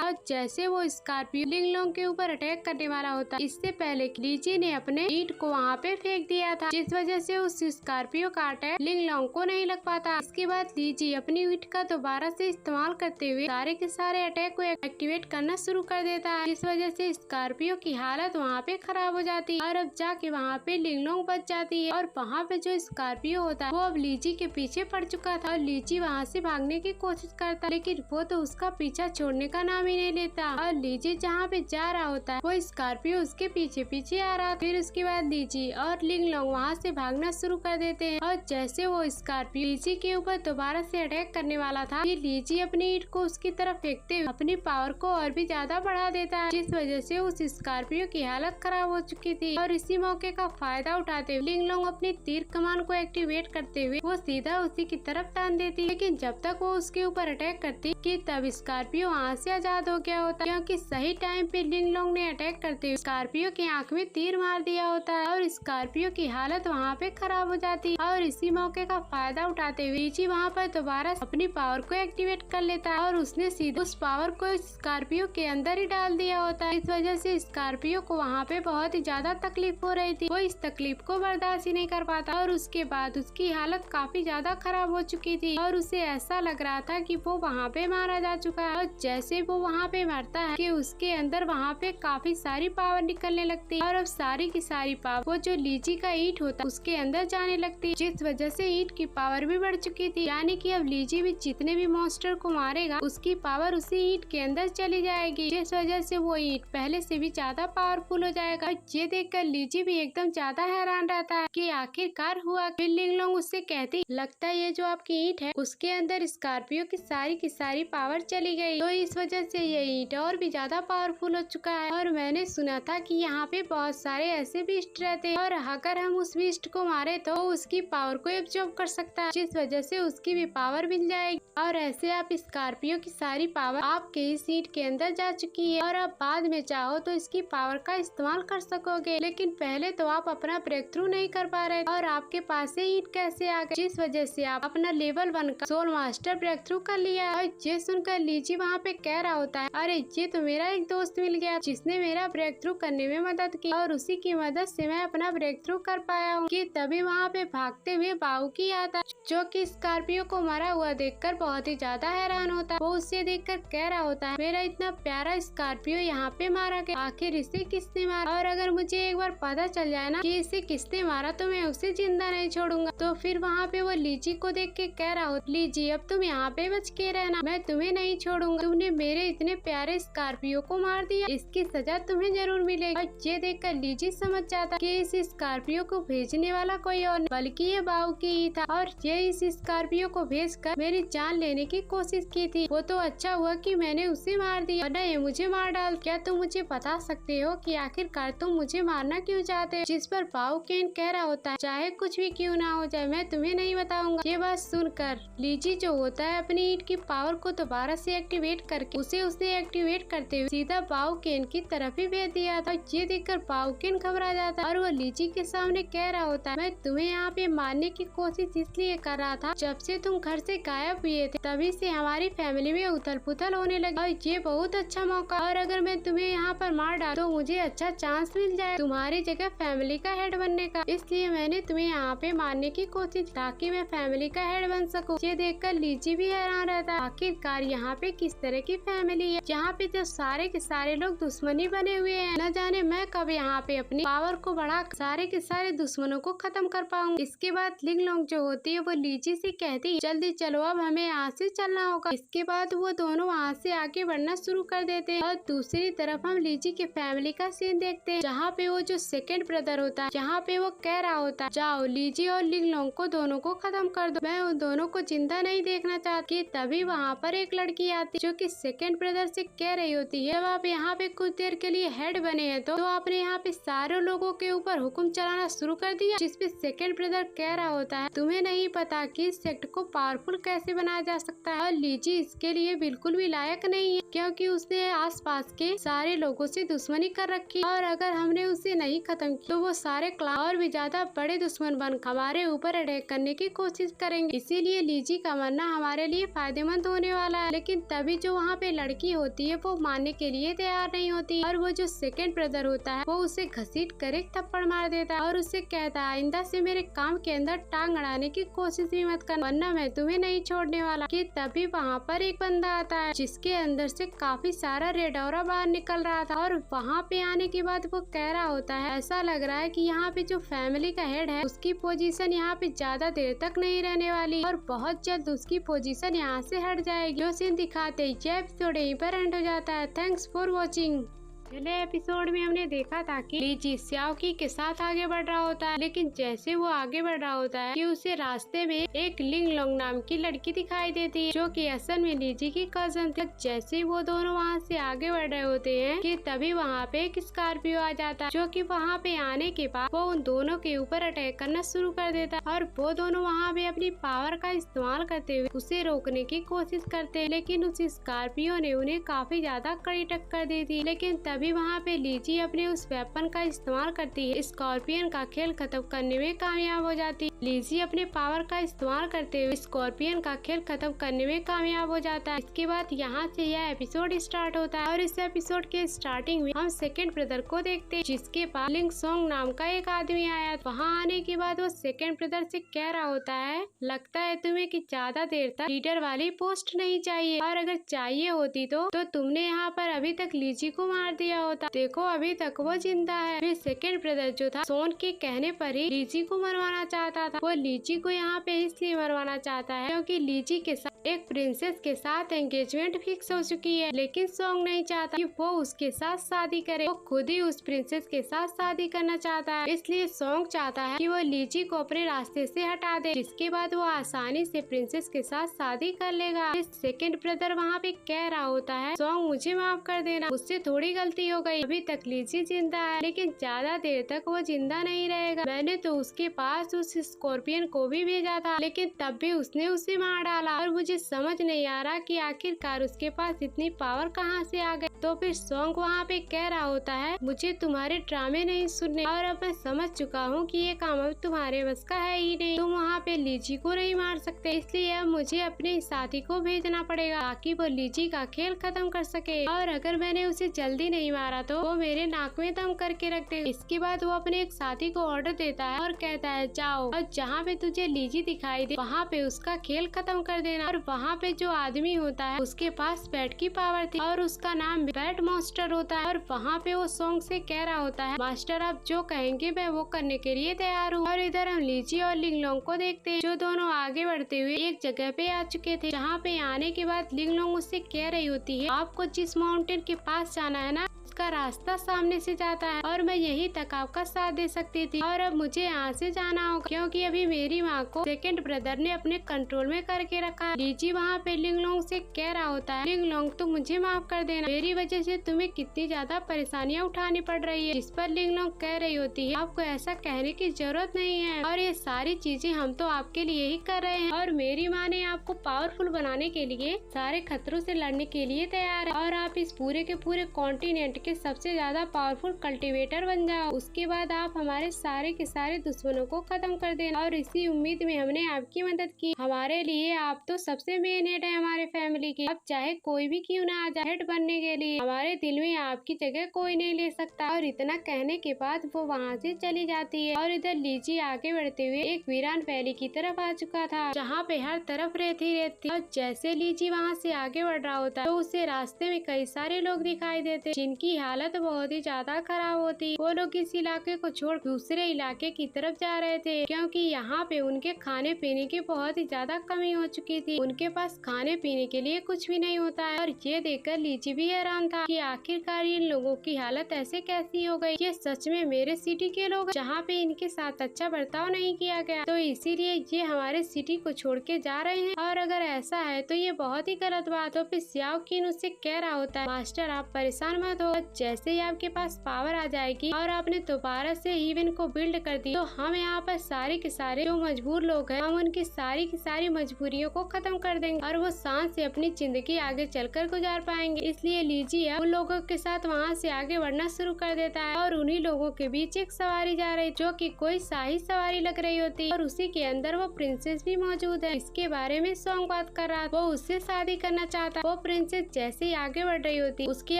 और जैसे वो स्कॉर्पियो लिंग लोंग के ऊपर अटैक करने वाला होता, इससे पहले लीजी ने अपने ईंट को वहाँ पे फेंक दिया था, जिस वजह से उस स्कॉर्पियो का अटैक लिंग लोंग को नहीं लग पाता। इसके बाद लीजी अपनी ईंट का दोबारा से इस्तेमाल करते हुए सारे के सारे अटैक को एक्टिवेट करना शुरू कर देता है, जिस वजह से स्कॉर्पियो की हालत वहाँ पे खराब हो जाती है और अब जाके वहाँ पे लिंग लोंग बच जाती है। और वहाँ पे जो स्कॉर्पियो होता है वो अब लीजी के पीछे पड़ चुका था और लीजी वहाँ से भागने की कोशिश करता, लेकिन वो तो उसका पीछा छोड़ने का नाम ही नहीं लेता और लीजी जहाँ पे जा रहा होता है वो स्कॉर्पियो उसके पीछे पीछे आ रहा। फिर उसके बाद लीजी और लिंग लोंग वहाँ से भागना शुरू कर देते हैं और जैसे वो स्कॉर्पियो लीजी के ऊपर दोबारा से अटैक करने वाला था, फिर लीजी अपनी ईंट को उसकी तरफ फेंकते हुए अपनी पावर को और भी ज्यादा बढ़ा देता है, जिस वजह से उस स्कॉर्पियो की हालत खराब हो चुकी थी। और इसी मौके का फायदा उठाते हुए लिंग लोंग अपनी तीर कमान को एक्टिवेट करते हुए वो सीधा उसी की तरफ टान देती, लेकिन जब तक वो उसके ऊपर अटैक करती कि तब स्कॉर्पियो वहाँ से आजाद हो गया होता, क्योंकि सही टाइम पे लिंग लोंग ने अटैक करते हुए स्कॉर्पियो की आंख में तीर मार दिया होता है और स्कॉर्पियो की हालत वहाँ पे खराब हो जाती है। और इसी मौके का फायदा उठाते हुए लीजी वहाँ पर दोबारा अपनी पावर को एक्टिवेट कर लेता है और उसने सीधे उस पावर को स्कॉर्पियो के अंदर ही डाल दिया होता है। इस वजह से स्कॉर्पियो को वहाँ पे बहुत ही ज्यादा तकलीफ हो रही थी, वो इस तकलीफ को बर्दाश्त ही नहीं कर पाता और उसके बाद उसकी हालत काफी ज्यादा खराब हो चुकी थी और उसे ऐसा लग रहा था कि वो वहाँ पे मारा जा चुका है। और जैसे वो वहाँ पे मरता है कि उसके अंदर वहाँ पे काफी सारी पावर निकलने लगती है और अब सारी की सारी पावर वो जो लीजी का ईंट होता उसके अंदर जाने लगती है, जिस वजह से ईंट की पावर भी बढ़ चुकी थी। यानी कि अब लीजी भी जितने भी मॉन्स्टर को मारेगा उसकी पावर उसी ईंट के अंदर चली जाएगी, जिस वजह से वो ईंट पहले से भी ज्यादा पावरफुल हो जाएगा। ये देखकर लीजी भी एकदम ज्यादा हैरान रहता है कि आखिरकार हुआ। फिर लिंग लोंग उससे कहती, लगता है ये जो आपकी ईंट है उसके अंदर स्कॉर्पियो की सारी पावर चली गई, तो इस वजह से ये ईंट और भी ज्यादा पावरफुल हो चुका है। और मैंने सुना था कि यहाँ पे बहुत सारे ऐसे बीस्ट रहते हैं और अगर हम उस बीस्ट को मारे तो उसकी पावर को एब्जॉर्ब कर सकता है, जिस वजह से उसकी भी पावर मिल जाएगी और ऐसे आप स्कॉर्पियो की सारी पावर आपके इस ईंट के अंदर जा चुकी है और आप बाद में चाहो तो इसकी पावर का इस्तेमाल कर सकोगे, लेकिन पहले तो आप अपना ब्रेक थ्रू नहीं कर पा रहे और आपके पास से ईंट कैसे आ गई, जिस वजह से आप अपना लेवल 1 का सोल मास्टर ब्रेक थ्रू कर लिया। और ये सुनकर लीजी वहाँ पे कह रहा होता है, अरे ये तो मेरा एक दोस्त मिल गया जिसने मेरा ब्रेक थ्रू करने में मदद की और उसी की मदद से मैं अपना ब्रेक थ्रू कर पाया हूँ। कि तभी वहाँ पे भागते हुए बाउकी आता, जो कि स्कॉर्पियो को मरा हुआ देखकर बहुत ही ज्यादा हैरान होता है। वो उससे देखकर कह रहा होता है, मेरा इतना प्यारा स्कॉर्पियो यहाँ पे मारा गया, आखिर इसे किसने मारा, और अगर मुझे एक बार पता चल जाए ना कि इसे किसने मारा तो मैं उसे जिंदा नहीं छोड़ूंगा। तो फिर वहाँ पे वो लीजी को देख के कह रहा हो, लीजी अब तुम यहाँ पे बच के रहना, मैं तुम्हें नहीं छोड़ूंगा, तुमने मेरे इतने प्यारे स्कॉर्पियो को मार दिया, इसकी सजा तुम्हें जरूर मिलेगी। और ये देखकर लीजी समझ जाता कि इस स्कॉर्पियो को भेजने वाला कोई और नहीं बल्कि ये बाउकी ही था और ये इस स्कॉर्पियो को भेजकर मेरी जान लेने की कोशिश की थी। वो तो अच्छा हुआ कि मैंने उसे मार दिया वरना ये मुझे मार डाल। क्या तुम मुझे बता सकते हो कि आखिरकार तुम मुझे मारना क्यों चाहते हो? जिस पर बाउकेन कह रहा होता है, चाहे कुछ भी क्यों ना हो जाए मैं तुम्हें नहीं बताऊंगा। ये बात सुनकर लीजी जो होता है अपनी ईंट की पावर को दोबारा से एक्टिवेट करके उसे एक्टिवेट करते हुए सीधा बाउकेन की तरफ ही भेज दिया था। ये देखकर बाउकेन घबरा जाता है और वो लीजी के सामने कह रहा होता है, मैं तुम्हें यहाँ पे मारने की कोशिश इसलिए कर रहा था, जब से तुम घर से गायब हुए थे तभी से हमारी फैमिली में उथल पुथल होने लगी और ये बहुत अच्छा मौका, और अगर मैं तुम्हें यहाँ पर मार डाल तो मुझे अच्छा चांस मिल जाए तुम्हारी जगह फैमिली का हेड बनने का, इसलिए मैंने तुम्हें यहाँ पे मारने की कोशिश ताकि मैं फैमिली का हेड बन सकूं। ये देखकर लीजी भी हैरान रहता है, आखिरकार यहाँ पे किस तरह की फैमिली है यहाँ पे तो सारे के सारे लोग दुश्मनी बने हुए हैं, न जाने मैं कब यहाँ पे अपनी पावर को बढ़ा सारे के सारे दुश्मनों को खत्म कर पाऊंगी। इसके बाद लिंग लोंग जो होती है वो लीजी से कहती है, जल्दी चलो अब हमें यहाँ से चलना होगा। इसके बाद वो दोनों वहाँ से आगे बढ़ना शुरू कर देते हैं और दूसरी तरफ हम लीजी के फैमिली का सीन देखते हैं, जहाँ पे वो जो सेकंड ब्रदर होता है जहाँ पे वो कह रहा होता है, जाओ लीजी और लिंग लोंग को दोनों को खत्म कर दो, मैं उन दोनों को जिंदा नहीं देखना चाहती। तभी वहाँ पर एक लड़की आती जो कि सेकंड ब्रदर से कह रही होती है, जब आप यहाँ पे कुछ देर के लिए हेड बने हैं तो आपने यहाँ पे सारे लोगों के ऊपर हुक्म चलाना शुरू कर दिया। जिसपे सेकंड ब्रदर कह रहा होता है, तुम्हें नहीं नहीं पता कि इस सेक्ट को पावरफुल कैसे बनाया जा सकता है और लीजी इसके लिए बिल्कुल भी लायक नहीं है, क्योंकि उसने आसपास के सारे लोगों से दुश्मनी कर रखी और अगर हमने उसे नहीं खत्म किया तो वो सारे क्लान और भी ज्यादा बड़े दुश्मन बन हमारे ऊपर अटैक करने की कोशिश करेंगे। इसीलिए लीजी का मरना हमारे लिए फायदेमंद होने वाला है। लेकिन तभी जो वहाँ पे लड़की होती है वो मानने के लिए तैयार नहीं होती और वो जो सेकंड ब्रदर होता है वो उसे घसीट कर एक थप्पड़ मार देता है और उससे कहता है आइंदा से मेरे काम के अंदर टांग अड़ाने की कोशिश भी मत करना, वरना मैं तुम्हें नहीं छोड़ने वाला। कि तभी वहाँ पर एक बंदा आता है जिसके अंदर से काफी सारा रेड ऑरा बाहर निकल रहा था और वहाँ पे आने के बाद वो कह रहा होता है ऐसा लग रहा है कि यहाँ पे जो फैमिली का हेड है उसकी पोजीशन यहाँ पे ज्यादा देर तक नहीं रहने वाली और बहुत जल्द उसकी पोजीशन यहाँ से हट जाएगी। जो सीन दिखाते ही ये एपिसोड यहीं पर एंड हो जाता है। Thanks for watching. पहले एपिसोड में हमने देखा था कि लीजी सियाओकी के साथ आगे बढ़ रहा होता है, लेकिन जैसे वो आगे बढ़ रहा होता है कि उसे रास्ते में एक लिंग लोंग नाम की लड़की दिखाई देती है जो कि असल में लीजी की कजन थी। जैसे वो दोनों वहाँ से आगे बढ़ रहे होते हैं कि तभी वहाँ पे एक स्कॉर्पियो आ जाता है जो कि वहाँ पे आने के बाद वो उन दोनों के ऊपर अटैक करना शुरू कर देता है और वो दोनों वहाँ पे अपनी पावर का इस्तेमाल करते हुए उसे रोकने की कोशिश करते हैं, लेकिन उस स्कॉर्पियो ने उन्हें काफी ज्यादा कड़ी टक्कर दी थी। लेकिन तभी वहाँ पे लीजी अपने उस वेपन का इस्तेमाल करती है, स्कॉर्पियन का खेल खत्म करने में कामयाब हो जाती है। लीजी अपने पावर का इस्तेमाल करते हुए स्कॉर्पियन का खेल खत्म करने में कामयाब हो जाता है। इसके बाद यहाँ से यह एपिसोड स्टार्ट होता है और इस एपिसोड के स्टार्टिंग में हम सेकंड ब्रदर को देखते हैं जिसके पास लिंग सोंग नाम का एक आदमी आया। वहाँ आने के बाद वो सेकंड ब्रदर से कह रहा होता है लगता है तुम्हें कि ज्यादा देर तक लीडर वाली पोस्ट नहीं चाहिए और अगर चाहिए होती तो तुमने यहाँ पर अभी तक लीजी को मार दिया होता, देखो अभी तक वो जिंदा है। फिर सेकंड ब्रदर जो था सोन के कहने पर ही लीजी को मरवाना चाहता था। वो लीजी को यहाँ पे इसलिए मरवाना चाहता है क्योंकि लीजी के साथ एक प्रिंसेस के साथ एंगेजमेंट फिक्स हो चुकी है, लेकिन सोंग नहीं चाहता कि वो उसके साथ शादी करे। वो खुद ही उस प्रिंसेस के साथ शादी करना चाहता है, इसलिए सोंग चाहता है कि वो लीजी को अपने रास्ते से हटा दे, जिसके बाद वो आसानी से प्रिंसेस के साथ शादी कर लेगा। सेकंड ब्रदर वहाँ पे कह रहा होता है सोंग मुझे माफ कर देना, मुझसे थोड़ी गलती हो गई। अभी तक लीजी जिंदा है लेकिन ज्यादा देर तक वो जिंदा नहीं रहेगा। मैंने तो उसके पास उस स्कॉर्पियन को भी भेजा था, लेकिन तब भी उसने उसे मार डाला और मुझे समझ नहीं आ रहा कि आखिरकार उसके पास इतनी पावर कहाँ से आ गई। तो फिर सोंग वहाँ पे कह रहा होता है मुझे तुम्हारे ड्रामे नहीं सुनने और अब मैं समझ चुका हूँ कि ये काम अब तुम्हारे बस का है ही नहीं। तुम वहाँ पे लीजी को नहीं मार सकते, इसलिए अब मुझे अपने साथी को भेजना पड़ेगा ताकि वो लीजी का खेल खत्म कर सके और अगर मैंने उसे जल्दी नहीं मारा तो वो मेरे नाक में दम करके रख दे। इसके बाद वो अपने एक साथी को ऑर्डर देता है और कहता है जाओ और जहाँ पे तुझे लीजी दिखाई दे वहाँ पे उसका खेल खत्म कर देना। और वहाँ पे जो आदमी होता है उसके पास बैट की पावर थी और उसका नाम बैट मॉन्स्टर होता है और वहाँ पे वो सोंग से कह रहा होता है मास्टर आप जो कहेंगे मैं वो करने के लिए तैयार हूँ। और इधर हम लीजी और लिंग लोंग को देखते हैं जो दोनों आगे बढ़ते हुए एक जगह पे आ चुके थे, जहाँ पे आने के बाद लिंग लोंग उससे कह रही होती है आपको जिस माउंटेन के पास जाना है ना उसका रास्ता सामने से जाता है और मैं यहीं तक आपका साथ दे सकती थी और अब मुझे यहाँ से जाना होगा क्योंकि अभी मेरी माँ को सेकंड ब्रदर ने अपने कंट्रोल में करके रखा है। लीजी वहाँ पे लिंग लोंग से कह रहा होता है लिंग लोंग तो मुझे माफ कर देना, मेरी वजह से तुम्हें कितनी ज्यादा परेशानियाँ उठानी पड़ रही है। जिस पर लिंग लोंग कह रही होती है आपको ऐसा कहने की जरूरत नहीं है और ये सारी चीजें हम तो आपके लिए ही कर रहे हैं और मेरी माँ ने आपको पावरफुल बनाने के लिए सारे खतरों से लड़ने के लिए तैयार है और आप इस पूरे के पूरे कॉन्टिनेंट के सबसे ज्यादा पावरफुल कल्टीवेटर बन जाओ। उसके बाद आप हमारे सारे के सारे दुश्मनों को खत्म कर देना और इसी उम्मीद में हमने आपकी मदद की। हमारे लिए आप तो सबसे मेन हेड है हमारे फैमिली की, अब चाहे कोई भी क्यों ना आ जाए हेड बनने के लिए हमारे दिल में आपकी जगह कोई नहीं ले सकता। और इतना कहने के बाद वो वहाँ से चली जाती है और इधर लीजी आगे बढ़ते हुए एक वीरान वैली की तरफ आ चुका था जहाँ पे हर तरफ रेत ही रेत थी। और जैसे लीजी वहाँ से आगे बढ़ रहा होता तो उसे रास्ते में कई सारे लोग दिखाई देते जिनकी हालत बहुत ही ज्यादा खराब होती। वो लोग इस इलाके को छोड़ दूसरे इलाके की तरफ जा रहे थे क्योंकि यहाँ पे उनके खाने पीने की बहुत ही ज्यादा कमी हो चुकी थी। उनके पास खाने पीने के लिए कुछ भी नहीं होता है और ये देखकर लीजी भी हैरान हैरान था कि आखिरकार इन लोगों की हालत ऐसे कैसी हो गई। ये सच में मेरे सिटी के लोग जहाँ पे इनके साथ अच्छा बर्ताव नहीं किया गया, तो इसीलिए ये हमारे सिटी को छोड़ के जा रहे हैं। और अगर ऐसा है तो ये बहुत ही गलत बात। तो फिर सियाओ किन उससे कह रहा होता है, मास्टर आप परेशान मत हो, जैसे ही आपके पास पावर आ जाएगी और आपने दोबारा से इवेंट को बिल्ड कर दी, तो हम यहाँ पर सारे के सारे जो मजबूर लोग हैं, हम उनकी सारी की सारी मजबूरियों को खत्म कर देंगे और वो शान से अपनी जिंदगी आगे चलकर गुजार पाएंगे। इसलिए लीजिए उन लोगों के साथ वहाँ से आगे बढ़ना शुरू कर देता है और उन्हीं लोगों के बीच एक सवारी जा रही, जो कि कोई शाही सवारी लग रही होती है और उसी के अंदर वो प्रिंसेस भी मौजूद है। इसके बारे में सॉन्ग बात कर रहा, वो उससे शादी करना चाहता। वो प्रिंसेस जैसे ही आगे बढ़ रही होती, उसके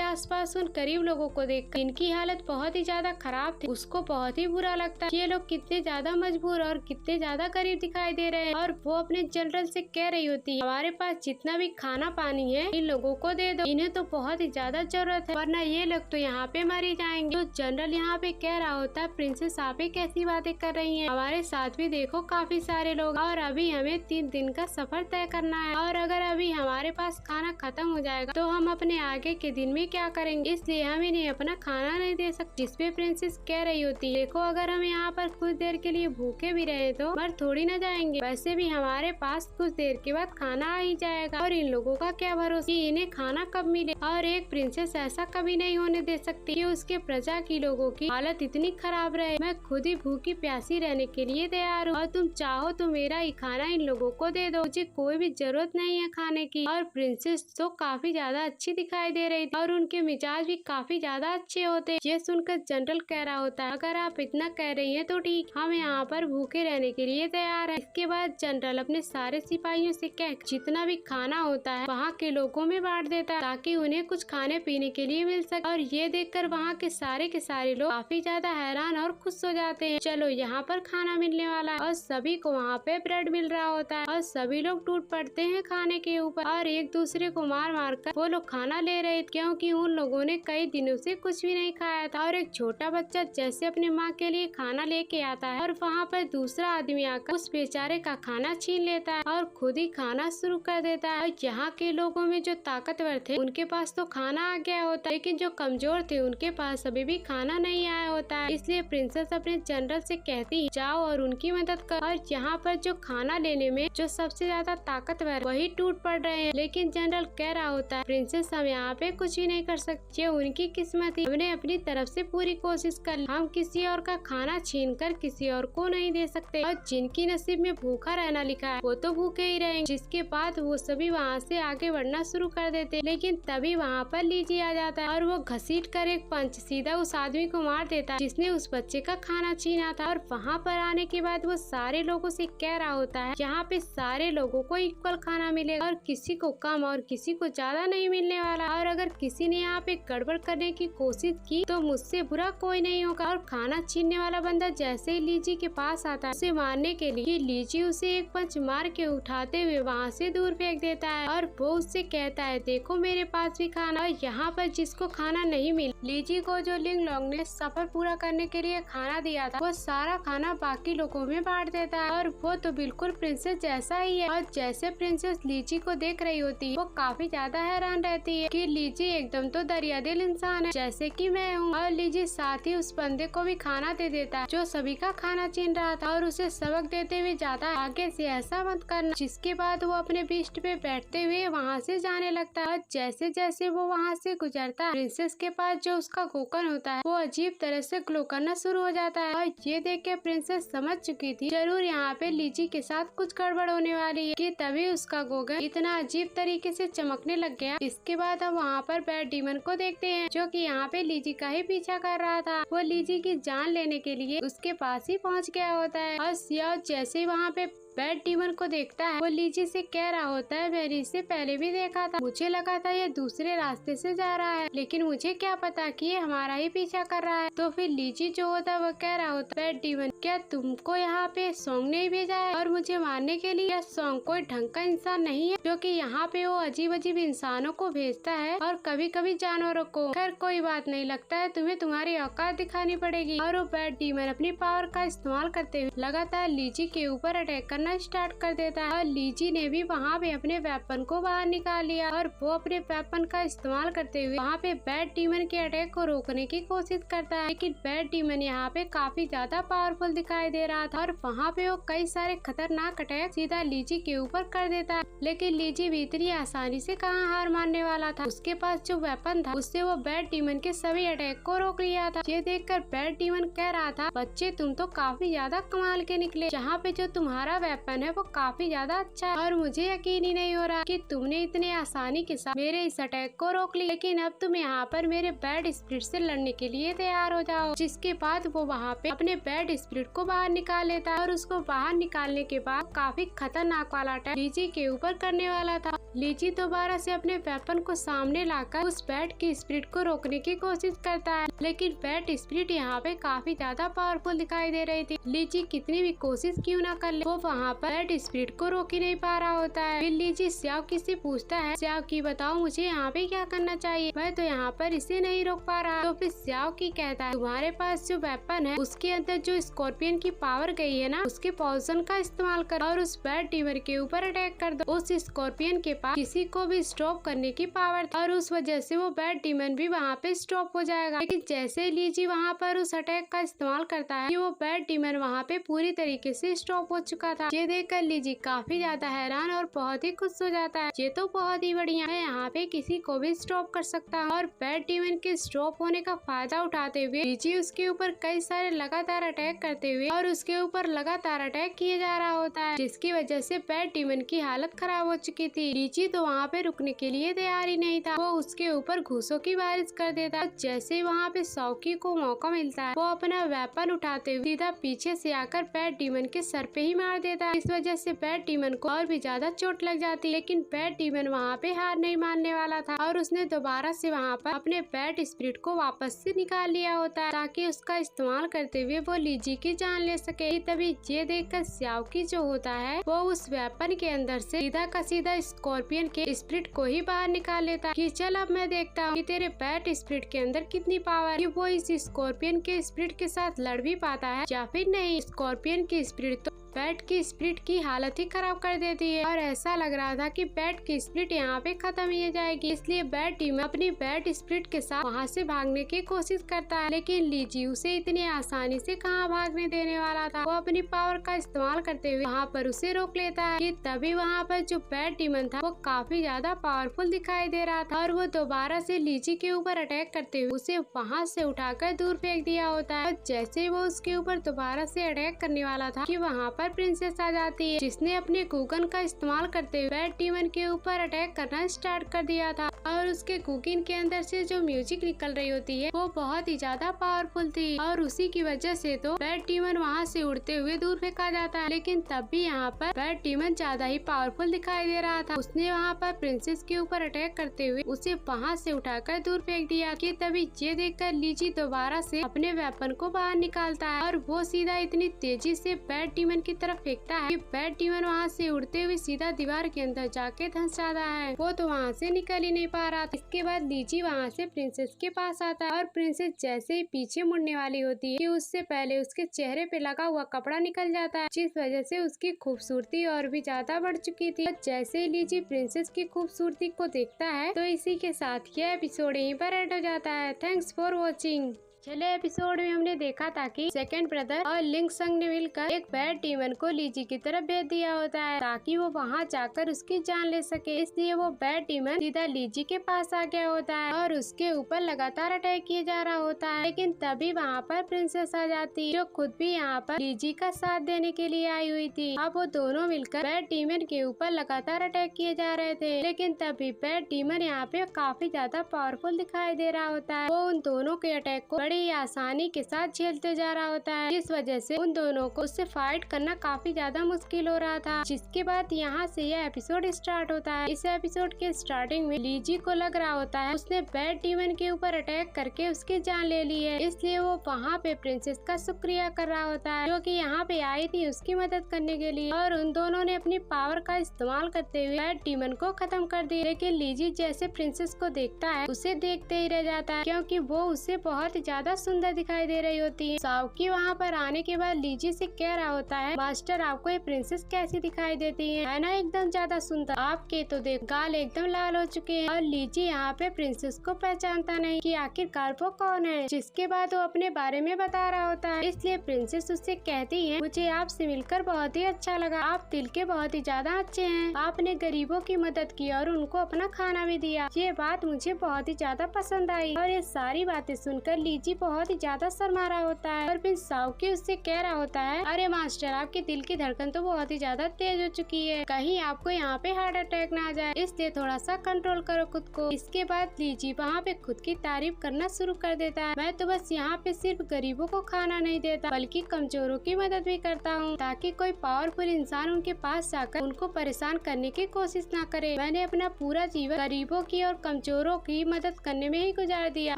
आसपास उन गरीब लोगों को देखकर इनकी हालत बहुत ही ज्यादा खराब थी। उसको बहुत ही बुरा लगता है ये लोग कितने ज्यादा मजबूर और कितने ज्यादा गरीब दिखाई दे रहे हैं। और वो अपने जनरल से कह रही होती है, हमारे पास जितना भी खाना पानी है इन लोगों को दे दो, इन्हें तो बहुत ही ज्यादा जरूरत है, वरना ये लोग तो यहाँ पे मर ही जाएंगे। तो जनरल यहाँ पे कह रहा होता है, प्रिंसेस आप ही कैसी बातें कर रही हैं, हमारे साथ भी देखो काफी सारे लोग और अभी हमें 3 दिन का सफर तय करना है और अगर अभी हमारे पास खाना खत्म हो जाएगा तो हम अपने आगे के दिन में क्या करेंगे, इसलिए हम इन्हें अपना खाना नहीं दे सकते। जिसपे प्रिंसेस कह रही होती है, देखो अगर हम यहाँ पर कुछ देर के लिए भूखे भी रहे तो मर थोड़ी न जाएंगे, वैसे भी हमारे पास कुछ देर के बाद खाना आ ही जाएगा और इन लोगों का क्या भरोसा कि इन्हें खाना कब मिले। और एक प्रिंसेस ऐसा कभी नहीं होने दे सकती कि उसके प्रजा की लोगों की हालत इतनी खराब रहे। मैं खुद ही भूखी प्यासी रहने के लिए तैयार हूँ और तुम चाहो तो मेरा ही खाना इन लोगों को दे दो, मुझे कोई भी जरूरत नहीं है खाने की। और प्रिंसेस तो काफी ज्यादा अच्छी दिखाई दे रही थी और उनके मिजाज भी काफी ज्यादा अच्छे होते। ये सुनकर जनरल कह रहा होता है, अगर आप इतना कह रही हैं तो ठीक, हम यहाँ पर भूखे रहने के लिए तैयार हैं। इसके बाद जनरल अपने सारे सिपाहियों से कह जितना भी खाना होता है वहाँ के लोगों में बांट देता है ताकि उन्हें कुछ खाने पीने के लिए मिल सके। और ये देखकर वहाँ के सारे लोग काफी ज्यादा हैरान और खुश हो जाते हैं। चलो यहाँ पर खाना मिलने वाला है और सभी को वहाँ पे ब्रेड मिल रहा होता है और सभी लोग टूट पड़ते हैं खाने के ऊपर और एक दूसरे को मार मार कर वो लोग खाना ले रहे, क्योंकि उन लोगों ने कई दिनों से कुछ भी नहीं खाया था। और एक छोटा बच्चा जैसे अपने माँ के लिए खाना लेके आता है और वहाँ पर दूसरा आदमी आकर उस बेचारे का खाना छीन लेता है और खुद ही खाना शुरू कर देता है। और यहाँ के लोगों में जो ताकतवर थे उनके पास तो खाना आ गया होता है, लेकिन जो कमजोर थे उनके पास अभी भी खाना नहीं आया होता है। इसलिए प्रिंसेस अपने जनरल से कहती है, जाओ और उनकी मदद कर। और यहाँ पर जो खाना लेने में जो सबसे ज्यादा ताकतवर वही टूट पड़ रहे हैं, लेकिन जनरल कह रहा होता है, प्रिंसेस हम यहाँ पे कुछ भी नहीं कर सकते, ये उनकी किस्मत है, हमने अपनी तरफ से पूरी कोशिश कर ली, हम किसी और का खाना छीन कर किसी और को नहीं दे सकते और जिनकी नसीब में भूखा रहना लिखा है वो तो भूखे ही रहेंगे। जिसके बाद वो सभी वहाँ से आगे बढ़ना शुरू कर देते, लेकिन तभी वहाँ पर लीजी आ जाता है और वो घसीट कर एक पंच सीधा उस आदमी को मार देता है जिसने उस बच्चे का खाना छीना था। और वहाँ पर आने के बाद वो सारे लोगों से कह रहा होता है, यहाँ पे सारे लोगों को इक्वल खाना मिलेगा और किसी को कम और किसी को ज्यादा नहीं मिलने वाला, और अगर किसी ने यहाँ पे गड़बड़ करने की कोशिश की तो मुझसे बुरा कोई नहीं होगा। और खाना छीनने वाला बंदा जैसे ही लीजी के पास आता है उसे मारने के लिए लीजी उसे एक पंच मार के उठाते हुए वहाँ से दूर फेंक देता है और वो उससे कहता है, देखो मेरे पास भी खाना। और यहाँ पर जिसको खाना नहीं मिला, लीजी को जो लिंग लोंग ने सफर पूरा करने के लिए खाना दिया था वो सारा खाना बाकी लोगों में बांट देता है और वो तो बिल्कुल प्रिंसेस जैसा ही है। और जैसे प्रिंसेस लीजी को देख रही होती है वो काफी ज्यादा हैरान रहती है कि लीजी एकदम तो दरिया दिल इंसान है जैसे कि मैं हूँ। और लीजी साथ ही उस बंदे को भी खाना दे देता है जो सभी का खाना छीन रहा था और उसे सबक देते हुए जाता है, आगे से ऐसा मत करना। जिसके बाद वो अपने बिस्ट पे बैठते हुए वहाँ से जाने लगता है और जैसे जैसे वो वहाँ से गुजरता है प्रिंसेस के पास जो उसका गोकन होता है वो अजीब तरह से ग्लो करना शुरू हो जाता है। और ये देख के प्रिंसेस समझ चुकी थी जरूर यहाँ पे लीजी के साथ कुछ गड़बड़ होने वाली है कि तभी उसका गोगन इतना अजीब तरीके से चमकने लग गया। इसके बाद हम वहाँ पर बैड डीमन को देखते हैं जो कि यहाँ पे लीजी का ही पीछा कर रहा था। वो लीजी की जान लेने के लिए उसके पास ही पहुँच गया होता है और सियाओ जैसे ही वहाँ पे बैड डीमन को देखता है वो लीजी से कह रहा होता है, मैंने इसे पहले भी देखा था, मुझे लगा था ये दूसरे रास्ते से जा रहा है, लेकिन मुझे क्या पता कि ये हमारा ही पीछा कर रहा है। तो फिर लीजी जो होता है वो कह रहा होता है, बैड डीमन क्या तुमको यहाँ पे सॉन्ग ने भेजा है और मुझे मारने के लिए? सॉन्ग कोई ढंग का इंसान नहीं है जो कि यहाँ पे वो अजीब अजीब इंसानों को भेजता है और कभी कभी जानवरों को। खैर कोई बात नहीं, लगता है तुम्हें तुम्हारी औकात दिखानी पड़ेगी। और वो बैड डीमन अपनी पावर का इस्तेमाल करते हुए लगातार लीजी के ऊपर अटैक करना करना स्टार्ट कर देता है और लीजी ने भी वहाँ पे अपने वेपन को बाहर निकाल लिया और वो अपने वेपन का इस्तेमाल करते हुए वहाँ पे बैड डीमन के अटैक को रोकने की कोशिश करता है। लेकिन बैड डीमन यहाँ पे काफी ज्यादा पावरफुल दिखाई दे रहा था और वहाँ पे वो कई सारे खतरनाक अटैक सीधा लीजी के ऊपर कर देता है। लेकिन लीजी भी इतनी आसानी से कहाँ हार मानने वाला था। उसके पास जो वेपन था उससे वो बैड डीमन के सभी अटैक को रोक लिया था। ये देखकर बैड डीमन कह रहा था, बच्चे तुम तो काफी ज्यादा कमाल के निकले, जहाँ पे जो तुम्हारा वेपन है वो काफी ज्यादा अच्छा है और मुझे यकीन ही नहीं हो रहा कि तुमने इतने आसानी के साथ मेरे इस अटैक को रोक लिया। लेकिन अब तुम यहाँ पर मेरे बैड स्पिरिट से लड़ने के लिए तैयार हो जाओ। जिसके बाद वो वहाँ पे अपने बैड स्पिरिट को बाहर निकाल लेता है और उसको बाहर निकालने के बाद काफी खतरनाक वाला अटैक लीजी के ऊपर करने वाला था। लीजी दोबारा से अपने वेपन को सामने लाकर उस बैड की स्पिरिट को रोकने की कोशिश करता है। लेकिन बैड स्पिरिट यहाँ पे काफी ज्यादा पावरफुल दिखाई दे रही थी। लीजी कितनी भी कोशिश क्यों ना कर ले, वो वहाँ पर बैड स्पिरिट को रोक ही नहीं पा रहा होता है। फिर लीजी स्याओकी से पूछता है, स्याओकी बताओ मुझे यहाँ पे क्या करना चाहिए, मैं तो यहाँ पर इसे नहीं रोक पा रहा। तो फिर स्याओकी कहता है, तुम्हारे पास जो वेपन है उसके अंदर जो स्कॉर्पियन की पावर गई है ना, उसके पोजीशन का इस्तेमाल कर और उस बैड डीमन के ऊपर अटैक कर दो। उस स्कॉर्पियन के पास किसी को भी स्टॉप करने की पावर थी और उस वजह से वो बैड डीमन भी वहाँ पे स्टॉप हो जाएगा। लेकिन जैसे लीजी वहाँ पर उस अटैक का इस्तेमाल करता है कि वो बैड डीमन वहाँ पे पूरी तरीके से स्टॉप हो चुका था। ये देखकर लीजी काफी ज्यादा हैरान और बहुत ही खुश हो जाता है। ये तो बहुत ही बढ़िया है, यहाँ पे किसी को भी स्टॉप कर सकता है। और बैड डीमन के स्टॉप होने का फायदा उठाते हुए लीजी उसके ऊपर कई सारे लगातार अटैक करते हुए और उसके ऊपर लगातार अटैक किए जा रहा होता है, जिसकी वजह से बैड डीमन की हालत खराब हो चुकी थी। लीजी तो वहाँ पे रुकने के लिए तैयार ही नहीं था, वो उसके ऊपर घूसों की बारिश कर देता है। जैसे ही वहाँ पे सौकी को मौका मिलता है, वो अपना वेपन उठाते हुए सीधा पीछे से आकर बैड डीमन के सर पे ही मार देता है। इस वजह से बैड डीमन को और भी ज्यादा चोट लग जाती है। लेकिन बैड डीमन वहाँ पे हार नहीं मानने वाला था और उसने दोबारा से वहाँ पर अपने बैड स्पिरिट को वापस से निकाल लिया होता है ताकि उसका इस्तेमाल करते हुए वो लीजी की जान ले सके। तभी ये देखकर स्याओकी जो होता है वो उस वेपन के अंदर से सीधा का सीधा स्कॉर्पियन के स्पिरिट को ही बाहर निकाल लेता है कि चल अब मैं देखता हूँ कि तेरे बैड स्पिरिट के अंदर कितनी पावर है, वो इस स्कॉर्पियन के स्पिरिट के साथ लड़ भी पाता है या फिर नहीं। स्कॉर्पियन की स्पिरिट तो बैट की स्पिरिट की हालत ही खराब कर देती है और ऐसा लग रहा था कि बैट की स्पिरिट यहाँ पे खत्म ही जाएगी। इसलिए बैट टीम अपनी बैट स्पिरिट के साथ वहाँ से भागने की कोशिश करता है, लेकिन लीजी उसे इतनी आसानी से कहाँ भागने देने वाला था। वो अपनी पावर का इस्तेमाल करते हुए वहाँ पर उसे रोक लेता है कि तभी वहाँ पर जो बैट डीमन था वो काफी ज्यादा पावरफुल दिखाई दे रहा था और वो दोबारा से लीजी के ऊपर अटैक करते हुए उसे वहाँ से उठाकर दूर फेंक दिया होता है। जैसे वो उसके ऊपर दोबारा से अटैक करने वाला था कि वहाँ पर प्रिंसेस आ जाती है, जिसने अपने कुकन का इस्तेमाल करते हुए बैट डीमन के ऊपर अटैक करना स्टार्ट कर दिया था और उसके कुकिन के अंदर से जो म्यूजिक निकल रही होती है वो बहुत ही ज्यादा पावरफुल थी और उसी की वजह से तो बैट डीमन वहाँ से उड़ते हुए दूर फेंका जाता है। लेकिन तब भी यहाँ पर बैट डीमन ज्यादा ही पावरफुल दिखाई दे रहा था। उसने वहाँ पर प्रिंसेस के ऊपर अटैक करते हुए उसे वहाँ से उठाकर दूर फेंक दिया कि तभी ये देखकर लीजी दोबारा से अपने वेपन को बाहर निकालता है और वो सीधा इतनी तेजी से बैट डीमन की तरफ फेंकता है कि बैट डीमन वहाँ से उड़ते हुए सीधा दीवार के अंदर जाके धंस जाता है। वो तो वहाँ से निकल ही नहीं पा रहा था। इसके बाद लीजी वहाँ से प्रिंसेस के पास आता है और प्रिंसेस जैसे ही पीछे मुड़ने वाली होती है कि उससे पहले उसके चेहरे पे लगा हुआ कपड़ा निकल जाता है, जिस वजह से उसकी खूबसूरती और भी ज्यादा बढ़ चुकी थी। जैसे ही लीजी प्रिंसेस की खूबसूरती को देखता है तो इसी के साथ यह एपिसोड यहीं पर एंड हो जाता है। Thanks for watching. चले एपिसोड में हमने देखा था कि सेकंड ब्रदर और लिंक संग ने मिलकर एक बैट डीमन को लीजी की तरफ भेज दिया होता है ताकि वो वहाँ जाकर उसकी जान ले सके। इसलिए वो बैट डीमन सीधा लीजी के पास आ गया होता है और उसके ऊपर लगातार अटैक किए जा रहा होता है। लेकिन तभी वहाँ पर प्रिंसेस आ जाती है जो खुद भी यहाँ पर लीजी का साथ देने के लिए आई हुई थी। अब वो दोनों मिलकर बैट डीमन के ऊपर लगातार अटैक किए जा रहे थे, लेकिन तभी बैट डीमन यहाँ पे काफी ज्यादा पावरफुल दिखाई दे रहा होता है। वो उन दोनों के अटैक को बड़ी आसानी के साथ झेलते जा रहा होता है, जिस वजह से उन दोनों को उससे फाइट करना काफी ज्यादा मुश्किल हो रहा था। जिसके बाद यहाँ से यह एपिसोड स्टार्ट होता है। इस एपिसोड के स्टार्टिंग में लीजी को लग रहा होता है उसने बैट डीमन के ऊपर अटैक करके उसकी जान ले ली है, इसलिए वो वहाँ पे प्रिंसेस का शुक्रिया कर रहा होता है जो कि यहाँ पे आई थी उसकी मदद करने के लिए और उन दोनों ने अपनी पावर का इस्तेमाल करते हुए बैट डीमन को खत्म कर दिया। लेकिन लीजी जैसे प्रिंसेस को देखता है उसे देखते ही रह जाता है क्योंकि वो उससे बहुत ज्यादा ज्यादा सुंदर दिखाई दे रही होती है। सावकी वहाँ पर आने के बाद लीजी से कह रहा होता है, मास्टर आपको ये प्रिंसेस कैसी दिखाई देती है ना? एकदम ज्यादा सुंदर। आपके तो देख गाल एकदम लाल हो चुके हैं। और लीजी यहाँ पे प्रिंसेस को पहचानता नहीं कि आखिरकार वो कौन है। जिसके बाद वो अपने बारे में बता रहा होता है। इसलिए प्रिंसेस उससे कहती है, मुझे आपसे मिलकर बहुत ही अच्छा लगा। आप दिल के बहुत ही ज्यादा अच्छे हैं। आपने गरीबों की मदद की और उनको अपना खाना भी दिया। ये बात मुझे बहुत ही ज्यादा पसंद आई। और ये सारी बातें सुनकर लीजी बहुत ही ज्यादा शर्मा रहा होता है। और फिर सावकी उससे कह रहा होता है, अरे मास्टर आपके दिल की धड़कन तो बहुत ही ज्यादा तेज हो चुकी है, कहीं आपको यहाँ पे हार्ट अटैक ना आ जाए, इसलिए थोड़ा सा कंट्रोल करो खुद को। इसके बाद लीजी वहाँ पे खुद की तारीफ करना शुरू कर देता है। मैं तो बस यहाँ पे सिर्फ गरीबों को खाना नहीं देता, बल्कि कमजोरों की मदद भी करता हूँ, ताकि कोई पावरफुल इंसान उनके पास जाकर उनको परेशान करने की कोशिश ना करे। मैंने अपना पूरा जीवन गरीबों की और कमजोरों की मदद करने में ही गुजार दिया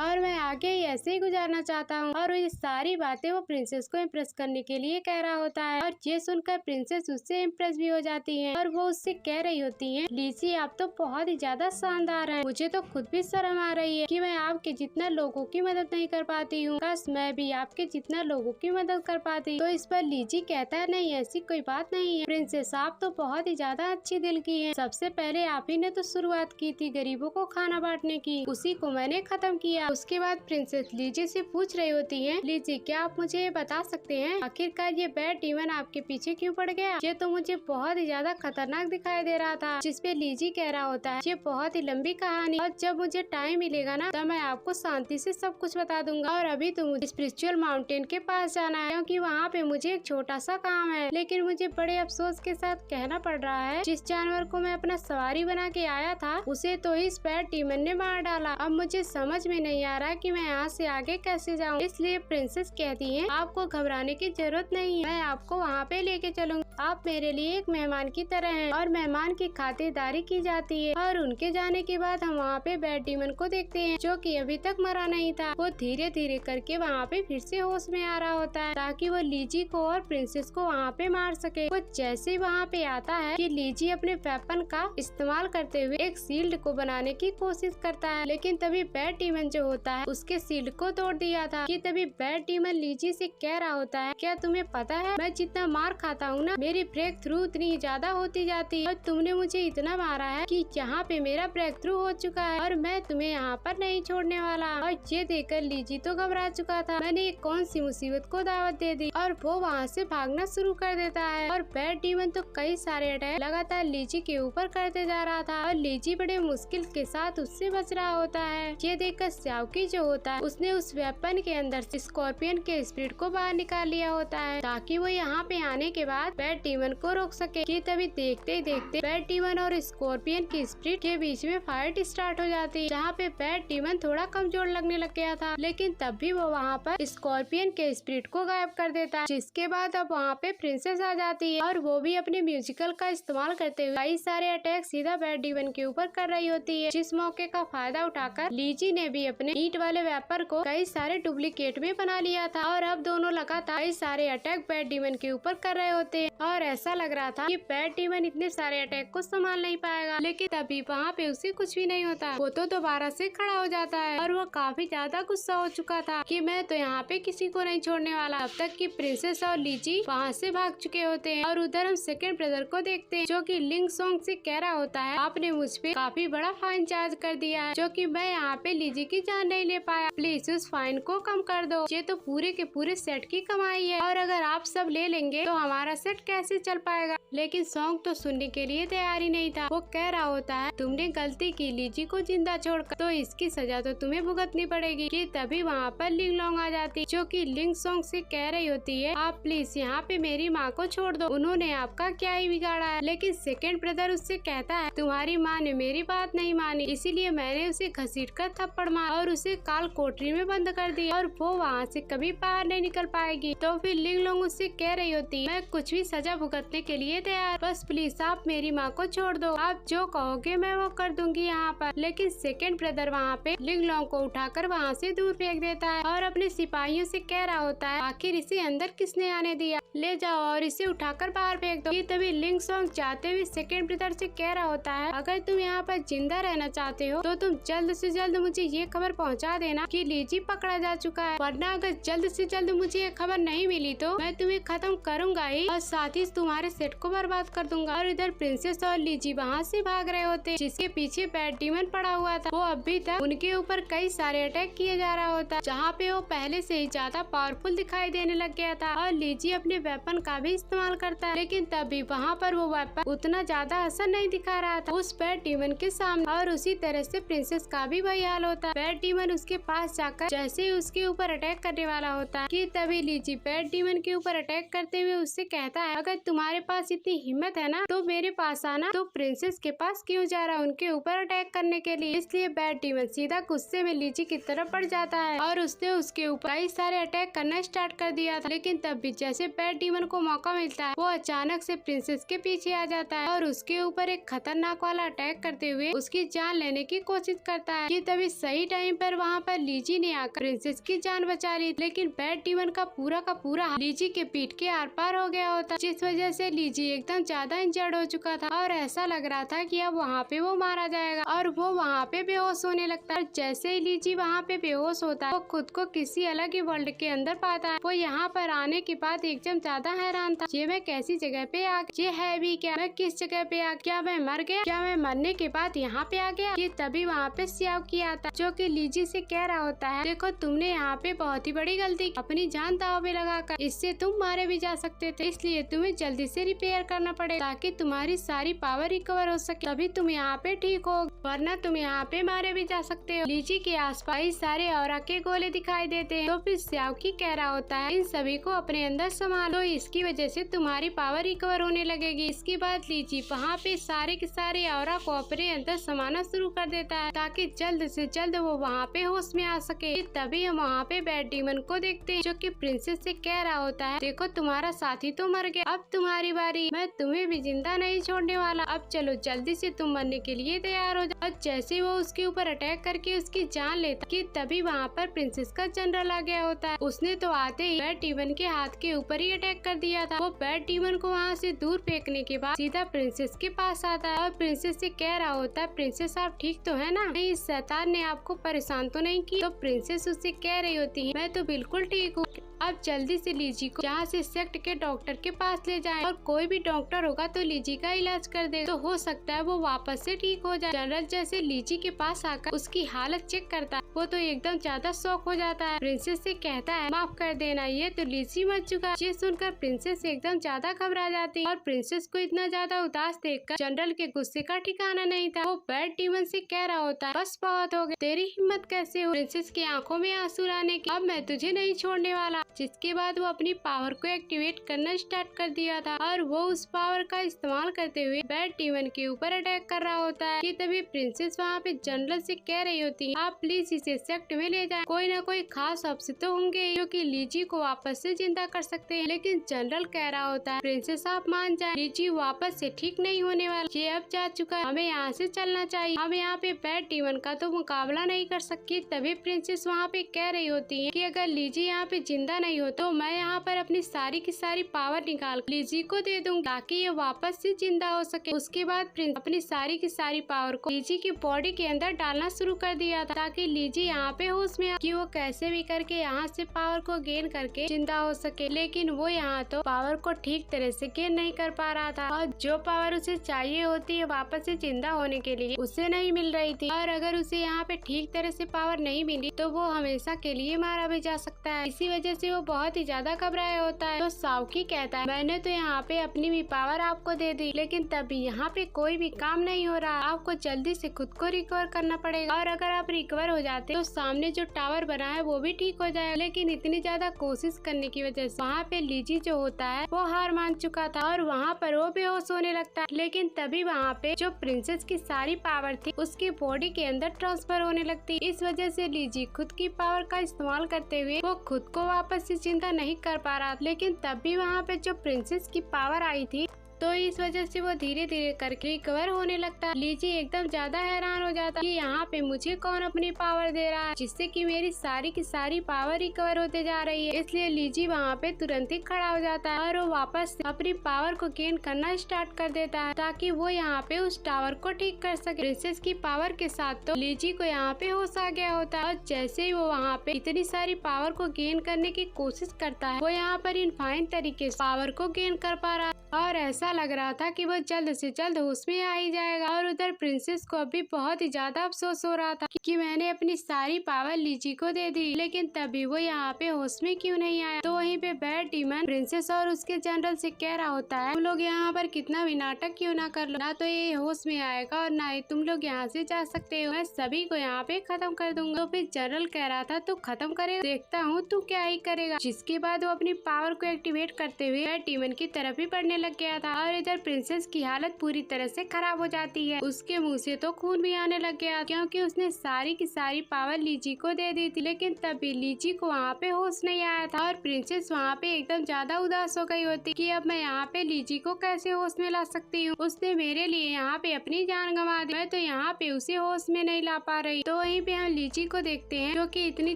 और मैं आगे ही ऐसे ही गुजारना चाहता हूँ। और ये सारी बातें वो प्रिंसेस को इम्प्रेस करने के लिए कह रहा होता है। और ये सुनकर प्रिंसेस उससे इम्प्रेस भी हो जाती है और वो उससे कह रही होती है, लीजी आप तो बहुत ही ज्यादा शानदार हैं। मुझे तो खुद भी शर्म आ रही है कि मैं आपके जितना लोगों की मदद नहीं कर पाती हूँ। काश मैं भी आपके जितना लोगों की मदद कर पाती। तो इस पर लीजी कहता है, नहीं ऐसी कोई बात नहीं है प्रिंसेस, आप तो बहुत ही ज्यादा अच्छी दिल की है। सबसे पहले आप ही ने तो शुरुआत की थी गरीबों को खाना बांटने की, उसी को मैंने खत्म किया। उसके बाद प्रिंसेस लीजी से पूछ रही होती है, लीजी क्या आप मुझे ये बता सकते हैं आखिरकार ये बैड डीमन आपके पीछे क्यों पड़ गया? ये तो मुझे बहुत ही ज्यादा खतरनाक दिखाई दे रहा था। जिसपे लीजी कह रहा होता है, ये बहुत ही लंबी कहानी और जब मुझे टाइम मिलेगा ना, तब मैं आपको शांति से सब कुछ बता दूंगा। और अभी तो मुझे स्पिरिचुअल माउंटेन के पास जाना है, क्योंकि वहाँ पे मुझे एक छोटा सा काम है। लेकिन मुझे बड़े अफसोस के साथ कहना पड़ रहा है, जिस जानवर को मैं अपना सवारी बना के आया था, उसे तो इस बैड डीमन ने मार डाला। अब मुझे समझ में नहीं आ रहा कि मैं यहाँ से आगे कैसे जाऊँ। इसलिए प्रिंसेस कहती है, आपको घबराने की जरूरत नहीं है, मैं आपको वहाँ पे लेके चलूंगी। आप मेरे लिए एक मेहमान की तरह हैं और मेहमान की खातिरदारी की जाती है। और उनके जाने के बाद हम वहाँ पे बैड डीमन को देखते हैं, जो कि अभी तक मरा नहीं था। वो धीरे धीरे करके वहाँ पे फिर से होश में आ रहा होता है, ताकि वो लीजी को और प्रिंसेस को वहाँ पे मार सके। वो जैसे ही वहाँ पे आता है कि लीजी अपने वेपन का इस्तेमाल करते हुए एक शील्ड को बनाने की कोशिश करता है, लेकिन तभी बैड डीमन जो होता है उसके शील्ड को तोड़ दिया था। कि तभी बैड डीमन लीजी से कह रहा होता है, क्या तुम्हें पता है मैं जितना मार खाता हूँ ना, मेरी ब्रेक थ्रू उतनी ज्यादा होती जाती है और तुमने मुझे इतना मारा है कि यहाँ पे मेरा ब्रेक थ्रू हो चुका है और मैं तुम्हें यहाँ पर नहीं छोड़ने वाला। और ये देखकर लीजी तो घबरा चुका था, मैंने कौन सी मुसीबत को दावत दे दी। और वो वहाँ से भागना शुरू कर देता है और बैड डीमन तो कई सारे अटैक लगातार लीजी के ऊपर करते जा रहा था और लीजी बड़े मुश्किल के साथ उससे बच रहा होता है। ये देखकर सावकी जो होता है उसने उस वेपन के अंदर से स्कॉर्पियन के स्पिरिट को बाहर निकाल लिया होता है, ताकि वो यहाँ पे आने के बाद बैड डीमन को रोक सके। कि तभी देखते ही देखते बैड डीमन और स्कॉर्पियन की स्पिरिट के बीच में फाइट स्टार्ट हो जाती है, जहाँ पे बैड डीमन थोड़ा कमजोर लगने लग गया था। लेकिन तब भी वो वहाँ पर स्कॉर्पियन के स्पिरिट को गायब कर देता है। जिसके बाद अब वहाँ पे प्रिंसेस आ जाती है और वो भी अपने म्यूजिकल का इस्तेमाल करते हुए कई सारे अटैक सीधा बैड डीमन के ऊपर कर रही होती है। जिस मौके का फायदा उठाकर लीजी ने भी अपने ईंट वाले वेपर को कई सारे डुप्लीकेट में बना लिया था और अब दोनों लगातार कई सारे अटैक बैड डीमन के ऊपर कर रहे होते हैं। और ऐसा लग रहा था कि बैड डीमन इतने सारे अटैक को संभाल नहीं पाएगा, लेकिन तभी वहाँ पे उसे कुछ भी नहीं होता। वो तो दोबारा से खड़ा हो जाता है और वो काफी ज्यादा गुस्सा हो चुका था कि मैं तो यहाँ पे किसी को नहीं छोड़ने वाला। अब तक की प्रिंसेस और लीजी वहाँ से भाग चुके होते हैं और उधर हम सेकंड ब्रदर को देखते हैं, जो कि लिंग सोंग से कह रहा होता है, आपने मुझ पे काफी बड़ा फाइन चार्ज कर दिया है, जो कि मैं यहाँ पे लीजी की जान नहीं ले पाया, प्लीज उस फाइन को कम कर दो। ये तो पूरे के पूरे सेट की कमाई है और अगर आप सब ले लेंगे तो हमारा सेट कैसे चल पाएगा। लेकिन सॉन्ग तो सुनने के लिए तैयार ही नहीं था। वो कह रहा होता है, तुमने गलती की लीजी को जिंदा छोड़कर, तो इसकी सजा तो तुम्हें भुगतनी पड़ेगी। कि तभी वहाँ पर लिंग लोंग आ जाती, जो कि लिंग सोंग से कह रही होती है, आप प्लीज यहाँ पे मेरी माँ को छोड़ दो, उन्होंने आपका क्या ही बिगाड़ा है। लेकिन सेकंड ब्रदर उससे कहता है, तुम्हारी माँ ने मेरी बात नहीं मानी, इसीलिए मैंने उसे घसीट कर थप्पड़ मारा और उसे काल कोठरी में बंद कर दिया और वो वहाँ से कभी बाहर नहीं निकल पाएगी। तो फिर लिंग लोंग उससे कह रही होती है, मैं कुछ भी सजा भुगतने के लिए लिए तैयार। बस प्लीज आप मेरी माँ को छोड़ दो, आप जो कहोगे मैं वो कर दूंगी यहाँ पर। लेकिन सेकंड ब्रदर वहाँ पे लिंग लॉन्ग को उठाकर वहाँ से दूर फेंक देता है और अपने सिपाहियों से कह रहा होता है आखिर इसे अंदर किसने आने दिया, ले जाओ और इसे उठाकर बाहर फेंक दो। ये तभी लिंग लॉन्ग जाते हुए सेकंड ब्रदर से कह रहा होता है अगर तुम यहाँ पर जिंदा रहना चाहते हो तो तुम जल्द से जल्द मुझे ये खबर पहुँचा देना कि लीजी पकड़ा जा चुका है, वरना अगर जल्द से जल्द मुझे ये खबर नहीं मिली तो मैं तुम्हें खत्म करूंगा ही और साथ ही तुम्हारे सेट को बर्बाद कर दूंगा। और इधर प्रिंसेस और लीजी वहाँ से भाग रहे होते, जिसके पीछे बैड डीमन पड़ा हुआ था। वो अभी तक उनके ऊपर कई सारे अटैक किए जा रहा होता, जहाँ पे वो पहले से ही ज्यादा पावरफुल दिखाई देने लग गया था। और लीजी अपने वेपन का भी इस्तेमाल करता है, लेकिन तभी वहाँ पर वो वेपन उतना ज्यादा असर नहीं दिखा रहा था उस बैड डीमन के सामने। और उसी तरह से प्रिंसेस का भी वही हाल होता है। बैड डीमन उसके पास जाकर जैसे ही उसके ऊपर अटैक करने वाला होता है कि तभी लीजी बैड डीमन के ऊपर अटैक करते हुए उससे कहता है अगर तुम्हारे पास इतनी हिम्मत है ना तो मेरे पास आना, तो प्रिंसेस के पास क्यों जा रहा उनके ऊपर अटैक करने के लिए। इसलिए बैड डीमन सीधा गुस्से में लीजी की तरफ बढ़ जाता है और उसने उसके ऊपर कई सारे अटैक करना स्टार्ट कर दिया था। लेकिन तब भी जैसे बैड डीमन को मौका मिलता है वो अचानक से प्रिंसेस के पीछे आ जाता है और उसके ऊपर एक खतरनाक वाला अटैक करते हुए उसकी जान लेने की कोशिश करता है कि तभी सही टाइम पर वहाँ पर लीजी ने आकर प्रिंसेस की जान बचा ली। लेकिन बैड डीमन का पूरा लीजी के पीठ के आर पार हो गया होता, जिस वजह से लीजी एकदम ज्यादा इंजर्ड हो चुका था और ऐसा लग रहा था कि अब वहाँ पे वो मारा जाएगा और वो वहाँ पे बेहोश होने लगता है। जैसे ही लीजी वहाँ पे बेहोश होता है वो खुद को किसी अलग ही वर्ल्ड के अंदर पाता है। वो यहाँ पर आने के बाद एकदम ज्यादा हैरान था, ये मैं कैसी जगह पे आ गया, ये है भी क्या, मैं किस जगह पे आ, क्या मैं मर गया, क्या मैं मरने के बाद यहाँ पे आ गया। ये तभी वहाँ पे सियाओकी आता जो कि लीजी से कह रहा होता है देखो तुमने यहाँ पे बहुत ही बड़ी गलती की, अपनी जान दांव पे लगाकर, इससे तुम मारे भी जा सकते थे, इसलिए तुम्हें जल्दी से रिपेयर करना पड़ेगा ताकि तुम्हारी सारी पावर रिकवर हो सके, तभी तुम यहाँ पे ठीक हो, वरना तुम यहाँ पे मारे भी जा सकते हो। लीजी के आसपास सारे ऑरा के गोले दिखाई देते हैं तो फिर सियाओकी कह रहा होता है इन सभी को अपने अंदर संभालो, इसकी वजह से तुम्हारी पावर रिकवर होने लगेगी। इसके बाद लीजी वहाँ पे सारे के सारे ऑरा को अपने अंदर समाना शुरू कर देता है ताकि जल्द से जल्द वो वहाँ पे होश में आ सके। तभी हम वहाँ पे बैड डीमन को देखते हैं जो कि प्रिंसेस से कह रहा होता है देखो तुम्हारा साथी तो मर गया, अब तुम्हारी बारी, मैं तुम्हें भी जिंदा नहीं छोड़ने वाला, अब चलो जल्दी से तुम मरने के लिए तैयार हो जाओ। जैसे वो उसके ऊपर अटैक करके उसकी जान लेता कि तभी वहाँ पर प्रिंसेस का जनरल आ गया होता है। उसने तो आते ही बैड डीमन के हाथ के ऊपर ही अटैक कर दिया था। वो बैड डीमन को वहाँ से दूर फेंकने के बाद सीधा प्रिंसेस के पास आता है और प्रिंसेस से कह रहा होता है प्रिंसेस आप ठीक तो है ना, नहीं इस शैतान ने आपको परेशान तो नहीं की। तो प्रिंसेस उससे कह रही होती है मैं तो बिल्कुल ठीक हूँ, अब जल्दी से लीजी को यहाँ से सेक्ट के डॉक्टर के पास ले जाएं और कोई भी डॉक्टर होगा तो लीजी का इलाज कर दे, तो हो सकता है वो वापस से ठीक हो जाए। जनरल जैसे लीजी के पास आकर उसकी हालत चेक करता है वो तो एकदम ज्यादा शॉक हो जाता है। प्रिंसेस से कहता है माफ कर देना ये तो लीजी मर चुका। ये सुनकर प्रिंसेस एकदम ज्यादा घबरा जाती है और प्रिंसेस को इतना ज्यादा उदास देखकर जनरल के गुस्से का ठिकाना नहीं था। वो बैड डीमन से कह रहा होता है बस बहुत हो गया, तेरी हिम्मत कैसे हो। प्रिंसेस की आंखों में आंसू आने की, अब मैं तुझे नहीं छोड़ने वाला। जिसके बाद वो अपनी पावर को एक्टिवेट करना स्टार्ट कर दिया था और वो उस पावर का इस्तेमाल करते हुए बैड डीमन के ऊपर अटैक कर रहा होता है कि तभी प्रिंसेस वहाँ पे जनरल से कह रही होती है आप प्लीज इसे सेक्ट में ले जाएं, कोई ना कोई खास ऑप्शन तो होंगे जो कि लीजी को वापस से जिंदा कर सकते हैं। लेकिन जनरल कह रहा होता है प्रिंसेस आप मान जाए, लीजी वापस से ठीक नहीं होने वाला, ये अब जा चुका है, हमें यहाँ से चलना चाहिए, हम यहाँ पे बैड डीमन का तो मुकाबला नहीं कर सकती। तभी प्रिंसेस वहाँ पे कह रही होती है कि अगर लीजी यहाँ पे जिंदा नहीं हो तो मैं यहाँ पर अपनी सारी की सारी पावर निकाल लीजी को दे दूंगी ताकि ये वापस से जिंदा हो सके। उसके बाद प्रिंस अपनी सारी की सारी पावर को लीजी की बॉडी के अंदर डालना शुरू कर दिया था ताकि लीजी यहाँ पे होश में कि वो कैसे भी करके यहाँ से पावर को गेन करके जिंदा हो सके। लेकिन वो यहाँ तो पावर को ठीक तरह से गेन नहीं कर पा रहा था और जो पावर उसे चाहिए होती है वापस से जिंदा होने के लिए उसे नहीं मिल रही थी। और अगर उसे यहाँ पे ठीक तरह से पावर नहीं मिली तो वो हमेशा के लिए मारा भी जा सकता है। इसी वजह से वो बहुत ही ज्यादा घबराया होता है। तो साउकी कहता है मैंने तो यहाँ पे अपनी भी पावर आपको दे दी, लेकिन तभी यहाँ पे कोई भी काम नहीं हो रहा, आपको जल्दी से खुद को रिकवर करना पड़ेगा और अगर आप रिकवर हो जाते तो सामने जो टावर बना है वो भी ठीक हो जाएगा। लेकिन इतनी ज्यादा कोशिश करने की वजह से वहाँ पे लीजी जो होता है वो हार मान चुका था और वहाँ पर वो बेहोश होने लगता है। लेकिन तभी वहाँ पे जो प्रिंसेस की सारी पावर थी उसकी बॉडी के अंदर ट्रांसफर होने लगती। इस वजह से लीजी खुद की पावर का इस्तेमाल करते हुए वो खुद को वापस से जिंदा नहीं कर पा रहा। लेकिन तब भी वहाँ पे जो प्रिंसेस की पावर आई थी तो इस वजह से वो धीरे धीरे करके रिकवर होने लगता है। लीजी एकदम ज्यादा हैरान हो जाता कि यहाँ पे मुझे कौन अपनी पावर दे रहा है, जिससे कि मेरी सारी की सारी पावर रिकवर होते जा रही है। इसलिए लीजी वहाँ पे तुरंत ही खड़ा हो जाता है और वो वापस अपनी पावर को गेन करना स्टार्ट कर देता है ताकि वो यहाँ पे उस टावर को ठीक कर सके। प्रिंसेस की पावर के साथ तो लीजी को यहाँ पे होश आ गया होता है और जैसे ही वो वहाँ पे इतनी सारी पावर को गेन करने की कोशिश करता है, वो यहाँ पर इन फाइन तरीके से पावर को गेन कर पा रहा है और ऐसा लग रहा था कि वो जल्द से जल्द होश में आ ही जाएगा। और उधर प्रिंसेस को अभी बहुत ही ज्यादा अफसोस हो रहा था कि मैंने अपनी सारी पावर लीजी को दे दी, लेकिन तभी वो यहाँ पे होश में क्यों नहीं आया। तो वहीं पे बैड डीमन प्रिंसेस और उसके जनरल से कह रहा होता है, तुम लोग यहाँ पर कितना भी नाटक क्यों ना कर लो, ना तो ये होश में आएगा और ना ही तुम लोग यहाँ से जा सकते हो, मैं सभी को यहाँ पे खत्म कर दूंगा। तो फिर जनरल कह रहा था, तू खत्म करेगा, देखता हूँ तू क्या ही करेगा। जिसके बाद वो अपनी पावर को एक्टिवेट करते हुए बैड डीमन की तरफ ही बढ़ने लग गया था और इधर प्रिंसेस की हालत पूरी तरह से खराब हो जाती है। उसके मुंह से तो खून भी आने लग गया क्योंकि उसने सारी की सारी पावर लीजी को दे दी थी, लेकिन तभी लीजी को वहाँ पे होश नहीं आया था और प्रिंसेस वहाँ पे एकदम ज्यादा उदास हो गई होती कि अब मैं यहाँ पे लीजी को कैसे होश में ला सकती हूँ, उसने मेरे लिए यहाँ पे अपनी जान गंवा दी, मैं तो यहाँ पे उसे होश में नहीं ला पा रही। तो वहीं पे हम लीजी को देखते हैं जो कि इतनी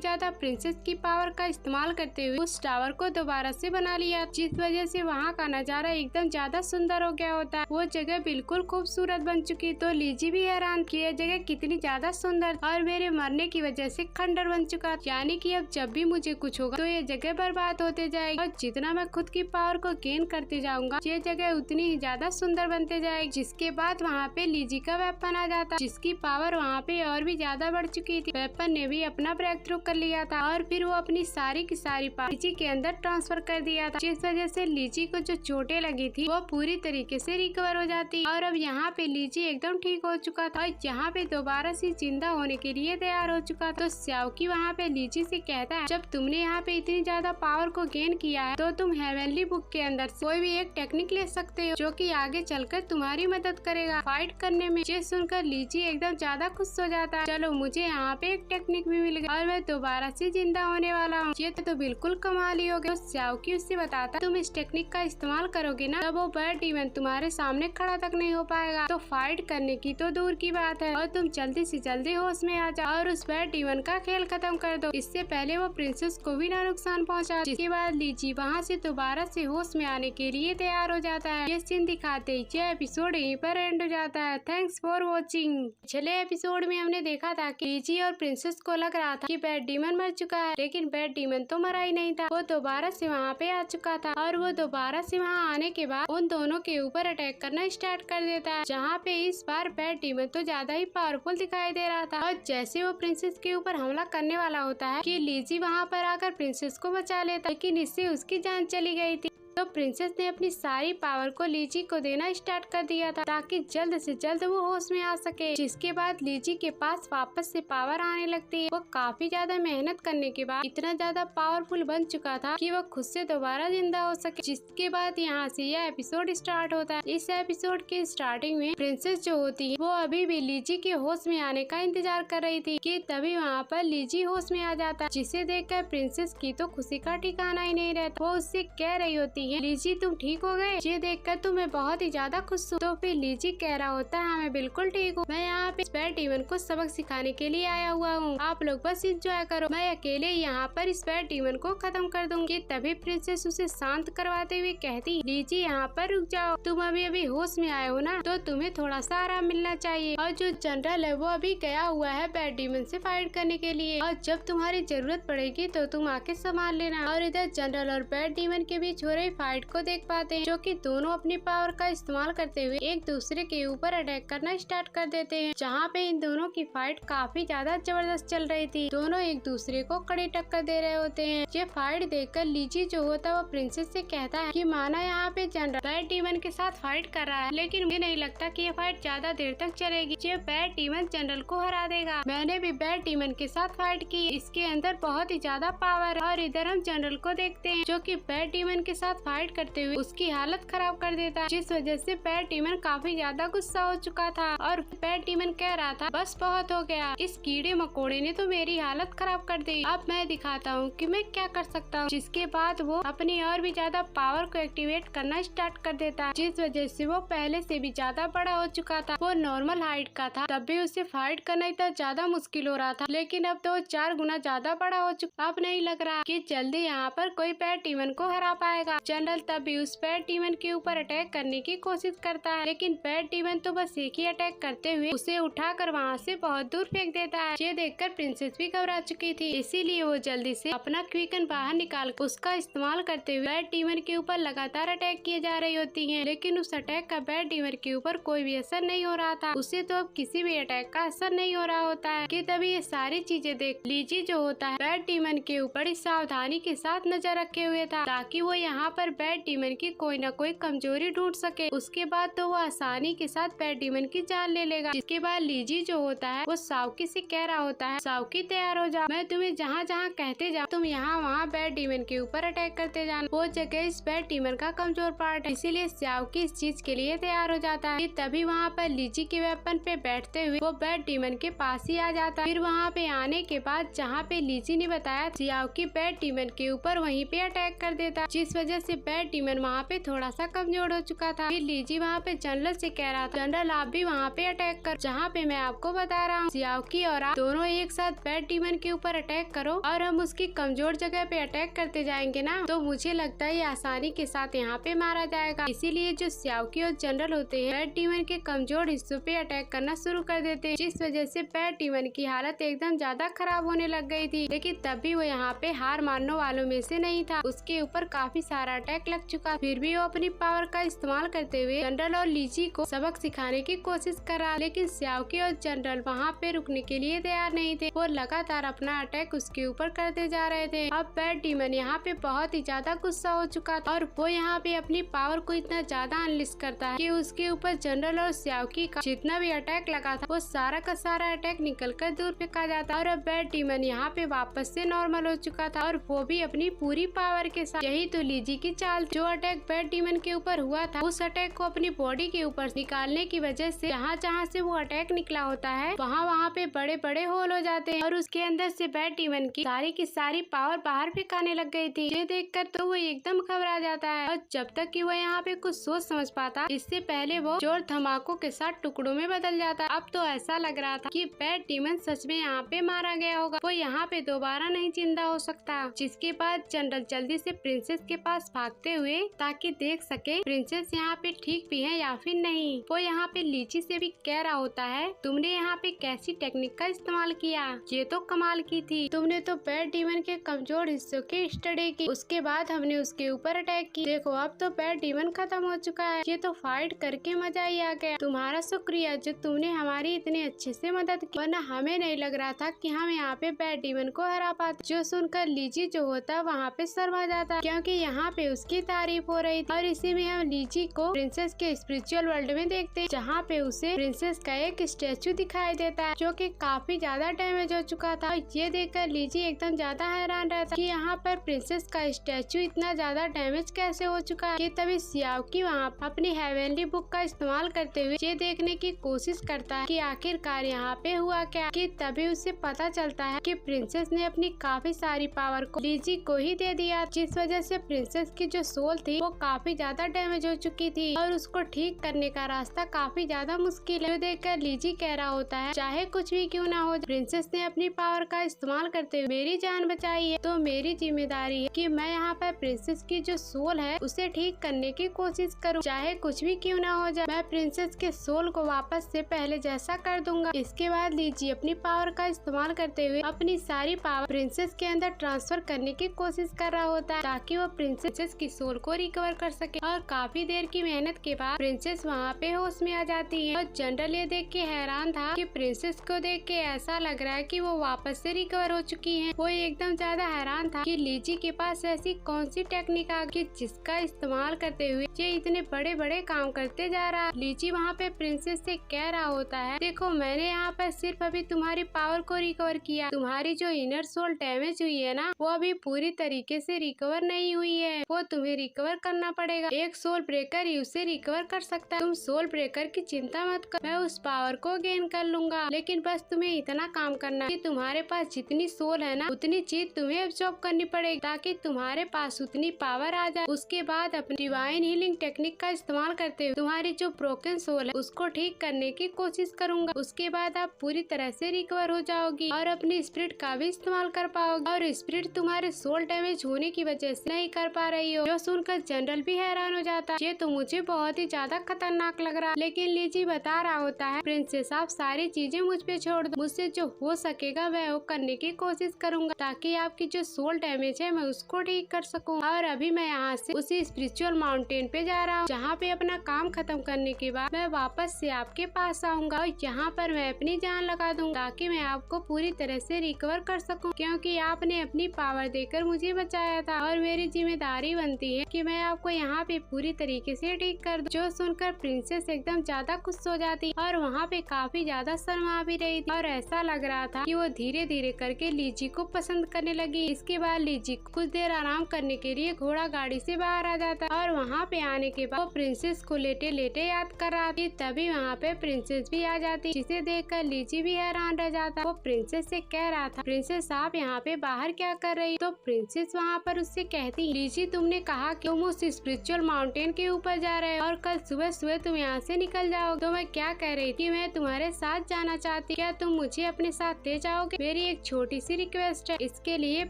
ज्यादा प्रिंसेस की पावर का इस्तेमाल करते हुए उस टावर को दोबारा से बना लिया, जिस वजह से वहाँ का नजारा एकदम ज्यादा सुंदर हो गया होता है। वो जगह बिल्कुल खूबसूरत बन चुकी। तो लीजी भी हैरान कि यह जगह कितनी ज्यादा सुंदर और मेरे मरने की वजह से खंडर बन चुका, यानी कि अब जब भी मुझे कुछ होगा तो ये जगह बर्बाद होते जाएगी और जितना मैं खुद की पावर को गेन करते जाऊंगा ये जगह उतनी ही ज्यादा सुंदर बनते जाएगी। जिसके बाद वहाँ पे लीजी का वेपन आ जाता, जिसकी पावर वहाँ पे और भी ज्यादा बढ़ चुकी थी। वेपन ने भी अपना ब्रेक थ्रू कर लिया था और फिर वो अपनी सारी की सारी पावर लीजी के अंदर ट्रांसफर कर दिया था, जिस वजह से लीजी को जो चोटें लगी थी वो पूरी तरीके से रिकवर हो जाती और अब यहाँ पे लीजी एकदम ठीक हो चुका था और यहाँ पे दोबारा से जिंदा होने के लिए तैयार हो चुका था। तो स्याओकी वहाँ पे लीजी से कहता है, जब तुमने यहाँ पे इतनी ज्यादा पावर को गेन किया है तो तुम हेवनली बुक के अंदर से कोई भी एक टेक्निक ले सकते हो जो कि आगे चलकर तुम्हारी मदद करेगा फाइट करने में। ये सुनकर लीजी एकदम ज्यादा खुश हो जाता है, चलो मुझे यहाँ पे एक टेक्निक भी मिल गया और मैं दोबारा से जिंदा होने वाला हूँ, ये तो बिल्कुल कमाल ही हो गया। तो स्याओकी उससे बताता, तुम इस टेक्निक का इस्तेमाल करोगे ना तब वो बैड डीमन तुम्हारे सामने खड़ा तक नहीं हो पाएगा, तो फाइट करने की तो दूर की बात है और तुम जल्दी से जल्दी होश में आ जाओ और उस बैड डीमन का खेल खत्म कर दो, इससे पहले वो प्रिंसेस को भी ना नुकसान पहुंचा। जिसके बाद लीजी वहाँ से दोबारा से होश में आने के लिए तैयार हो जाता है। ये सीन दिखाते ही यह एपिसोड यहीं पर एंड हो जाता है। Thanks for watching. पिछले एपिसोड में हमने देखा था कि लीजी और प्रिंसेस को लग रहा था कि बैड डीमन मर चुका है, लेकिन बैड डीमन तो मरा ही नहीं था, वो दोबारा से वहाँ पे आ चुका था और वो दोबारा से वहाँ आने के बाद उन दोनों के ऊपर अटैक करना स्टार्ट कर देता है, जहाँ पे इस बार बैड डीमन तो ज्यादा ही पावरफुल दिखाई दे रहा था और जैसे वो प्रिंसेस के ऊपर हमला करने वाला होता है कि लीजी वहाँ पर आकर प्रिंसेस को बचा लेता है, लेकिन इससे उसकी जान चली गई थी। तो प्रिंसेस ने अपनी सारी पावर को लीजी को देना स्टार्ट कर दिया था ताकि जल्द से जल्द वो होश में आ सके। जिसके बाद लीजी के पास वापस से पावर आने लगती है। वो काफी ज्यादा मेहनत करने के बाद इतना ज्यादा पावरफुल बन चुका था कि वो खुद से दोबारा जिंदा हो सके। जिसके बाद यहाँ से यह एपिसोड स्टार्ट होता है। इस एपिसोड के स्टार्टिंग में प्रिंसेस जो होती है वो अभी भी लीजी के होश में आने का इंतजार कर रही थी कि तभी वहाँ पर लीजी होश में आ जाता, जिसे देखकर प्रिंसेस की तो खुशी का ठिकाना ही नहीं रहता। वो उससे कह रही होती है, लीजी तुम ठीक हो गए, ये देखकर तो मैं बहुत ही ज्यादा खुश हूँ। तो फिर लीजी कह रहा होता है, हाँ मैं बिल्कुल ठीक हूँ, मैं यहाँ पे बैड डीमन को सबक सिखाने के लिए आया हुआ हूँ, आप लोग बस एंजॉय करो, मैं अकेले यहाँ पर इस बैड डीमन को खत्म कर दूंगी। तभी प्रिंसेस उसे शांत करवाते हुए कहती, लीजी यहाँ पर रुक जाओ, तुम अभी अभी होश में आए हो ना, तो तुम्हें थोड़ा सा आराम मिलना चाहिए और जो जनरल है वो अभी गया हुआ है बैड डीमन से फाइट करने के लिए और जब तुम्हारी जरूरत पड़ेगी तो तुम आके संभाल लेना। और इधर जनरल और बैड डीमन के बीच हो रही फाइट को देख पाते हैं, जो कि दोनों अपनी पावर का इस्तेमाल करते हुए एक दूसरे के ऊपर अटैक करना स्टार्ट कर देते हैं, जहाँ पे इन दोनों की फाइट काफी ज्यादा जबरदस्त चल रही थी। दोनों एक दूसरे को कड़ी टक्कर दे रहे होते हैं। ये फाइट देखकर लीजी जो होता है वो प्रिंसेस से कहता है कि माना यहाँ पे जनरल बैड डीमन के साथ फाइट कर रहा है, लेकिन मुझे नहीं लगता कि ये फाइट ज्यादा देर तक चलेगी, ये बैड डीमन जनरल को हरा देगा। मैंने भी बैड डीमन के साथ फाइट की, इसके अंदर बहुत ही ज्यादा पावर। और इधर हम जनरल को देखते हैं जो कि बैड डीमन के साथ फाइट करते हुए उसकी हालत खराब कर देता है, जिस वजह से पैट डीमन काफी ज्यादा गुस्सा हो चुका था और पैट डीमन कह रहा था बस बहुत हो गया, इस कीड़े मकोड़े ने तो मेरी हालत खराब कर दी, अब मैं दिखाता हूँ कि मैं क्या कर सकता हूँ। जिसके बाद वो अपनी और भी ज्यादा पावर को एक्टिवेट करना स्टार्ट कर देता है, जिस वजह से वो पहले से भी ज्यादा बड़ा हो चुका था। वो नॉर्मल हाइट का था, तब भी उसे फाइट करना इतना ज्यादा मुश्किल हो रहा था, लेकिन अब तो 4 गुना ज्यादा बड़ा हो चुका। अब नहीं लग रहा कि जल्दी यहाँ पर कोई पैट डीमन को हरा पाएगा। जनरल तब भी उस पैट डीमन के ऊपर अटैक करने की कोशिश करता है, लेकिन पैट डीमन तो बस एक ही अटैक करते हुए उसे उठाकर वहाँ से बहुत दूर फेंक देता है। ये देखकर प्रिंसेस भी घबरा चुकी थी, इसीलिए वो जल्दी से अपना क्विकन बाहर निकाल उसका इस्तेमाल करते हुए पैट डीमन के ऊपर लगातार अटैक किए जा रही होती है, लेकिन उस अटैक का पैट डीमन के ऊपर कोई भी असर नहीं हो रहा था। उसे तो अब किसी भी अटैक का असर नहीं हो रहा होता है कि तभी ये सारी चीजें देख लीजी जो होता है पैट डीमन के ऊपर इस सावधानी के साथ नजर रखे हुए था, ताकि वो यहाँ पर पैट डीमन की कोई न कोई कमजोरी ढूंढ सके। उसके बाद तो वो आसानी के साथ पैट डीमन की जान ले लेगा। इसके बाद लीजी जो होता है वो साउकी से कह रहा होता है, साउकी तैयार हो जा, मैं तुम्हें जहाँ जहाँ कहते जाऊँ तुम यहाँ वहाँ पैट डीमन के ऊपर अटैक करते जाना। वो जगह इस पैट डीमन का कमजोर पार्ट है, इसीलिए साउकी इस चीज के लिए तैयार हो जाता है। तभी वहाँ पर लीजी के वेपन पे बैठते हुए वो पैट डीमन के पास ही आ जाता है। फिर वहाँ पे आने के बाद जहाँ पे लीजी ने बताया साउकी पैट डीमन के ऊपर वहीं पे अटैक कर देता, जिस वजह से पैट डीमन वहाँ पे थोड़ा सा कमजोर हो चुका था। फिर लीजी वहाँ पे जनरल से कह रहा था, जनरल आप भी वहाँ पे अटैक कर, जहाँ पे मैं आपको बता रहा हूँ। साउकी और आप दोनों एक साथ पैट डीमन के ऊपर अटैक करो और हम उसकी कमजोर जगह पे अटैक करते जाएंगे ना, तो मुझे लगता है ये आसानी के साथ यहाँ पे मारा जाएगा। इसीलिए जो साउकी और जनरल होते हैं पैट डीमन के कमजोर हिस्सों पे अटैक करना शुरू कर देते हैं, जिस वजह से पैट डीमन की हालत एकदम ज्यादा खराब होने लग गई थी। लेकिन तब भी वो यहाँ पे हार मानने वालों में से नहीं था, उसके ऊपर काफी सारा अटैक लग चुका। फिर भी वो अपनी पावर का इस्तेमाल करते हुए जनरल और लीजी को सबक सिखाने की कोशिश कर रहा, लेकिन साउकी और जनरल वहाँ पे रुकने के लिए तैयार नहीं थे। वो लगातार अपना अटैक उसके ऊपर करते जा रहे थे। अब पैट डीमन यहाँ पे बहुत ही ज्यादा गुस्सा हो चुका था और वो यहाँ पे अपनी पावर को इतना ज्यादा अनलिस्ट करता है कि उसके ऊपर जनरल और साउकी का जितना भी अटैक लगा था वो सारा का सारा अटैक निकल कर दूर फेंका जाता और अब पैट डीमन यहाँ पे वापस से नॉर्मल हो चुका था और वो भी अपनी पूरी पावर के साथ। यही तो लीजी की चाल, जो अटैक पैट डीमन के ऊपर हुआ था उस अटैक को अपनी बॉडी के ऊपर निकालने की वजह से जहाँ जहाँ से वो अटैक निकला होता है वहाँ पे बड़े बड़े होल हो जाते हैं और उसके अंदर से पैट डीमन की सारी पावर बाहर फेंकाने लग गई थी। ये देखकर तो वो एकदम घबरा जाता है और जब तक कि वो यहाँ पे कुछ सोच समझ पाता इससे पहले वो जोर धमाकों के साथ टुकड़ों में बदल जाता। अब तो ऐसा लग रहा था कि पैट डीमन सच में यहाँ पे मारा गया होगा, वो यहाँ पे दोबारा नहीं जिंदा हो सकता। जिसके बाद जनरल जल्दी से प्रिंसेस के पास भागते हुए ताकि देख सके प्रिंसेस यहाँ पे ठीक भी है या फिर नहीं। वो यहाँ पे लीची से भी कह रहा होता है, तुमने यहाँ पे कैसी टेक्निक का इस्तेमाल किया, ये तो कमाल की थी। तुमने तो पैट डीमन के कमजोर हिस्सों की स्टडी की, उसके बाद हमने उसके ऊपर अटैक की। देखो अब तो पैट डीमन खत्म हो चुका है, ये तो फाइट करके मजा ही आ गया। तुम्हारा शुक्रिया जो तुमने हमारी इतने अच्छे से मदद की, वरना हमें नहीं लग रहा था कि हम यहाँ पे पैट डीमन को हरा पाते। जो सुनकर लीजी जो होता वहाँ पे शर्मा जाता, क्योंकि यहाँ पे उसकी तारीफ हो रही थी। और इसी में हम लीजी को प्रिंसेस के स्पिरिचुअल वर्ल्ड में देखते हैं, जहाँ पे उसे प्रिंसेस का एक स्टेचू दिखाई देता है जो कि काफी ज्यादा डैमेज हो चुका था। ये देखकर लीजी एकदम ज्यादा हैरान रहता कि यहाँ पर प्रिंसेस का स्टेचू इतना ज्यादा डैमेज कैसे हो चुका है। तभी साउकी वहाँ अपनी हेवनली बुक का इस्तेमाल करते हुए ये देखने की कोशिश करता है कि आखिरकार यहाँ पे हुआ क्या। कि तभी उसे पता चलता है कि प्रिंसेस ने अपनी काफी सारी पावर को लीजी को ही दे दिया, जिस वजह से प्रिंसेस की जो सोल थी वो काफी ज्यादा डैमेज हो चुकी थी और उसको ठीक करने का रास्ता काफी ज्यादा मुश्किल है। देखकर लीजी कह रहा होता है, चाहे कुछ भी क्यों ना हो, प्रिंसेस ने अपनी पावर का इस्तेमाल करते हुए मेरी जान बचाई है, तो मेरी जिम्मेदारी है कि मैं यहाँ पर प्रिंसेस की जो सोल है उसे ठीक करने की कोशिश करूँ, चाहे कुछ भी क्यों ना हो जाए। मैं प्रिंसेस के सोल को वापस से पहले जैसा कर दूंगा। इसके बाद लीजी अपनी पावर का इस्तेमाल करते हुए अपनी सारी पावर प्रिंसेस के अंदर ट्रांसफर करने की कोशिश कर रहा होता है, ताकि वो प्रिंसेस की सोल को रिकवर कर सके। और काफी देर की मेहनत के बाद प्रिंसेस वहाँ पे होश में आ जाती है और जनरल ये देख के हैरान था कि प्रिंसेस को देख के ऐसा लग रहा है कि वो वापस से रिकवर हो चुकी है। वो एकदम ज्यादा हैरान था कि लीजी के पास ऐसी कौन सी टेक्निक आ गई जिसका इस्तेमाल करते हुए ये इतने बड़े बड़े काम करते जा रहा है। लीजी वहाँ पे प्रिंसेस से कह रहा होता है, देखो मैंने यहाँ पर सिर्फ अभी तुम्हारी पावर को रिकवर किया, तुम्हारी जो इनर सोल डैमेज हुई है ना वो अभी पूरी तरीके से रिकवर नहीं हुई है, वो तुम्हें रिकवर करना पड़ेगा। एक सोल ब्रेकर ही उसे रिकवर कर सकता है। तुम सोल ब्रेकर की चिंता मत करो, मैं उस पावर को गेन कर लूंगा। लेकिन बस तुम्हें इतना काम करना है कि तुम्हारे पास जितनी सोल है ना, उतनी चीज तुम्हें एब्जॉर्ब करनी पड़ेगी ताकि तुम्हारे पास उतनी पावर आ जाए। उसके बाद अपनी डिवाइन हीलिंग टेक्निक का इस्तेमाल करते हुए तुम्हारी जो ब्रोकन सोल है उसको ठीक करने की कोशिश करूंगा। उसके बाद आप पूरी तरह से रिकवर हो जाओगी और अपनी स्पिरिट का भी इस्तेमाल कर पाओगे। और स्पिरिट तुम्हारे सोल डैमेज होने की वजह से नहीं कर पा रही हो, जो सुनकर जनरल भी हैरान हो जाता है। ये तो मुझे बहुत ही ज्यादा खतरनाक लग रहा है। लेकिन लीजी बता रहा होता है, प्रिंसेस आप सारी चीजें मुझ पे छोड़ दो, मुझसे जो हो सकेगा मैं वो करने की कोशिश करूंगा ताकि आपकी जो सोल डैमेज है मैं उसको ठीक कर सकूं। और अभी मैं यहाँ से उसी स्पिरिचुअल माउंटेन पे जा रहा हूँ जहाँ पे अपना काम खत्म करने के बाद मैं वापस से आपके पास आऊंगा और यहाँ पर मैं अपनी जान लगा दूंगा ताकि मैं आपको पूरी तरह से रिकवर कर सकूं, क्योंकि आपने अपनी पावर देकर मुझे बचाया था और मेरी जिम्मेदारी बनती है कि मैं आपको यहाँ पे पूरी तरीके से ठीक कर दूं। जो सुनकर प्रिंसेस एकदम ज्यादा खुश हो जाती और वहाँ पे काफी ज्यादा शर्मा भी रही थी और ऐसा लग रहा था कि वो धीरे धीरे करके लीजी को पसंद करने लगी। इसके बाद लीजी कुछ देर आराम करने के लिए घोड़ा गाड़ी से बाहर आ जाता और वहाँ पे आने के बाद वो प्रिंसेस को लेटे लेटे याद कर रहा थी। तभी वहाँ पे प्रिंसेस भी आ जाती, जिसे देखकर लीजी भी हैरान रह जाता। वो प्रिंसेस से कह रहा था, प्रिंसेस आप यहाँ पे बाहर क्या कर रही? तो प्रिंसेस वहाँ पर उससे कहती, लीजी तुमने कहा कि तुम उस स्पिरिचुअल माउंटेन के ऊपर जा रहे हो और कल सुबह सुबह तुम यहाँ से निकल जाओगे। तो मैं क्या कह रही थी, मैं तुम्हारे साथ जाना चाहती, क्या तुम मुझे अपने साथ ले जाओगे? मेरी एक छोटी सी रिक्वेस्ट है, इसके लिए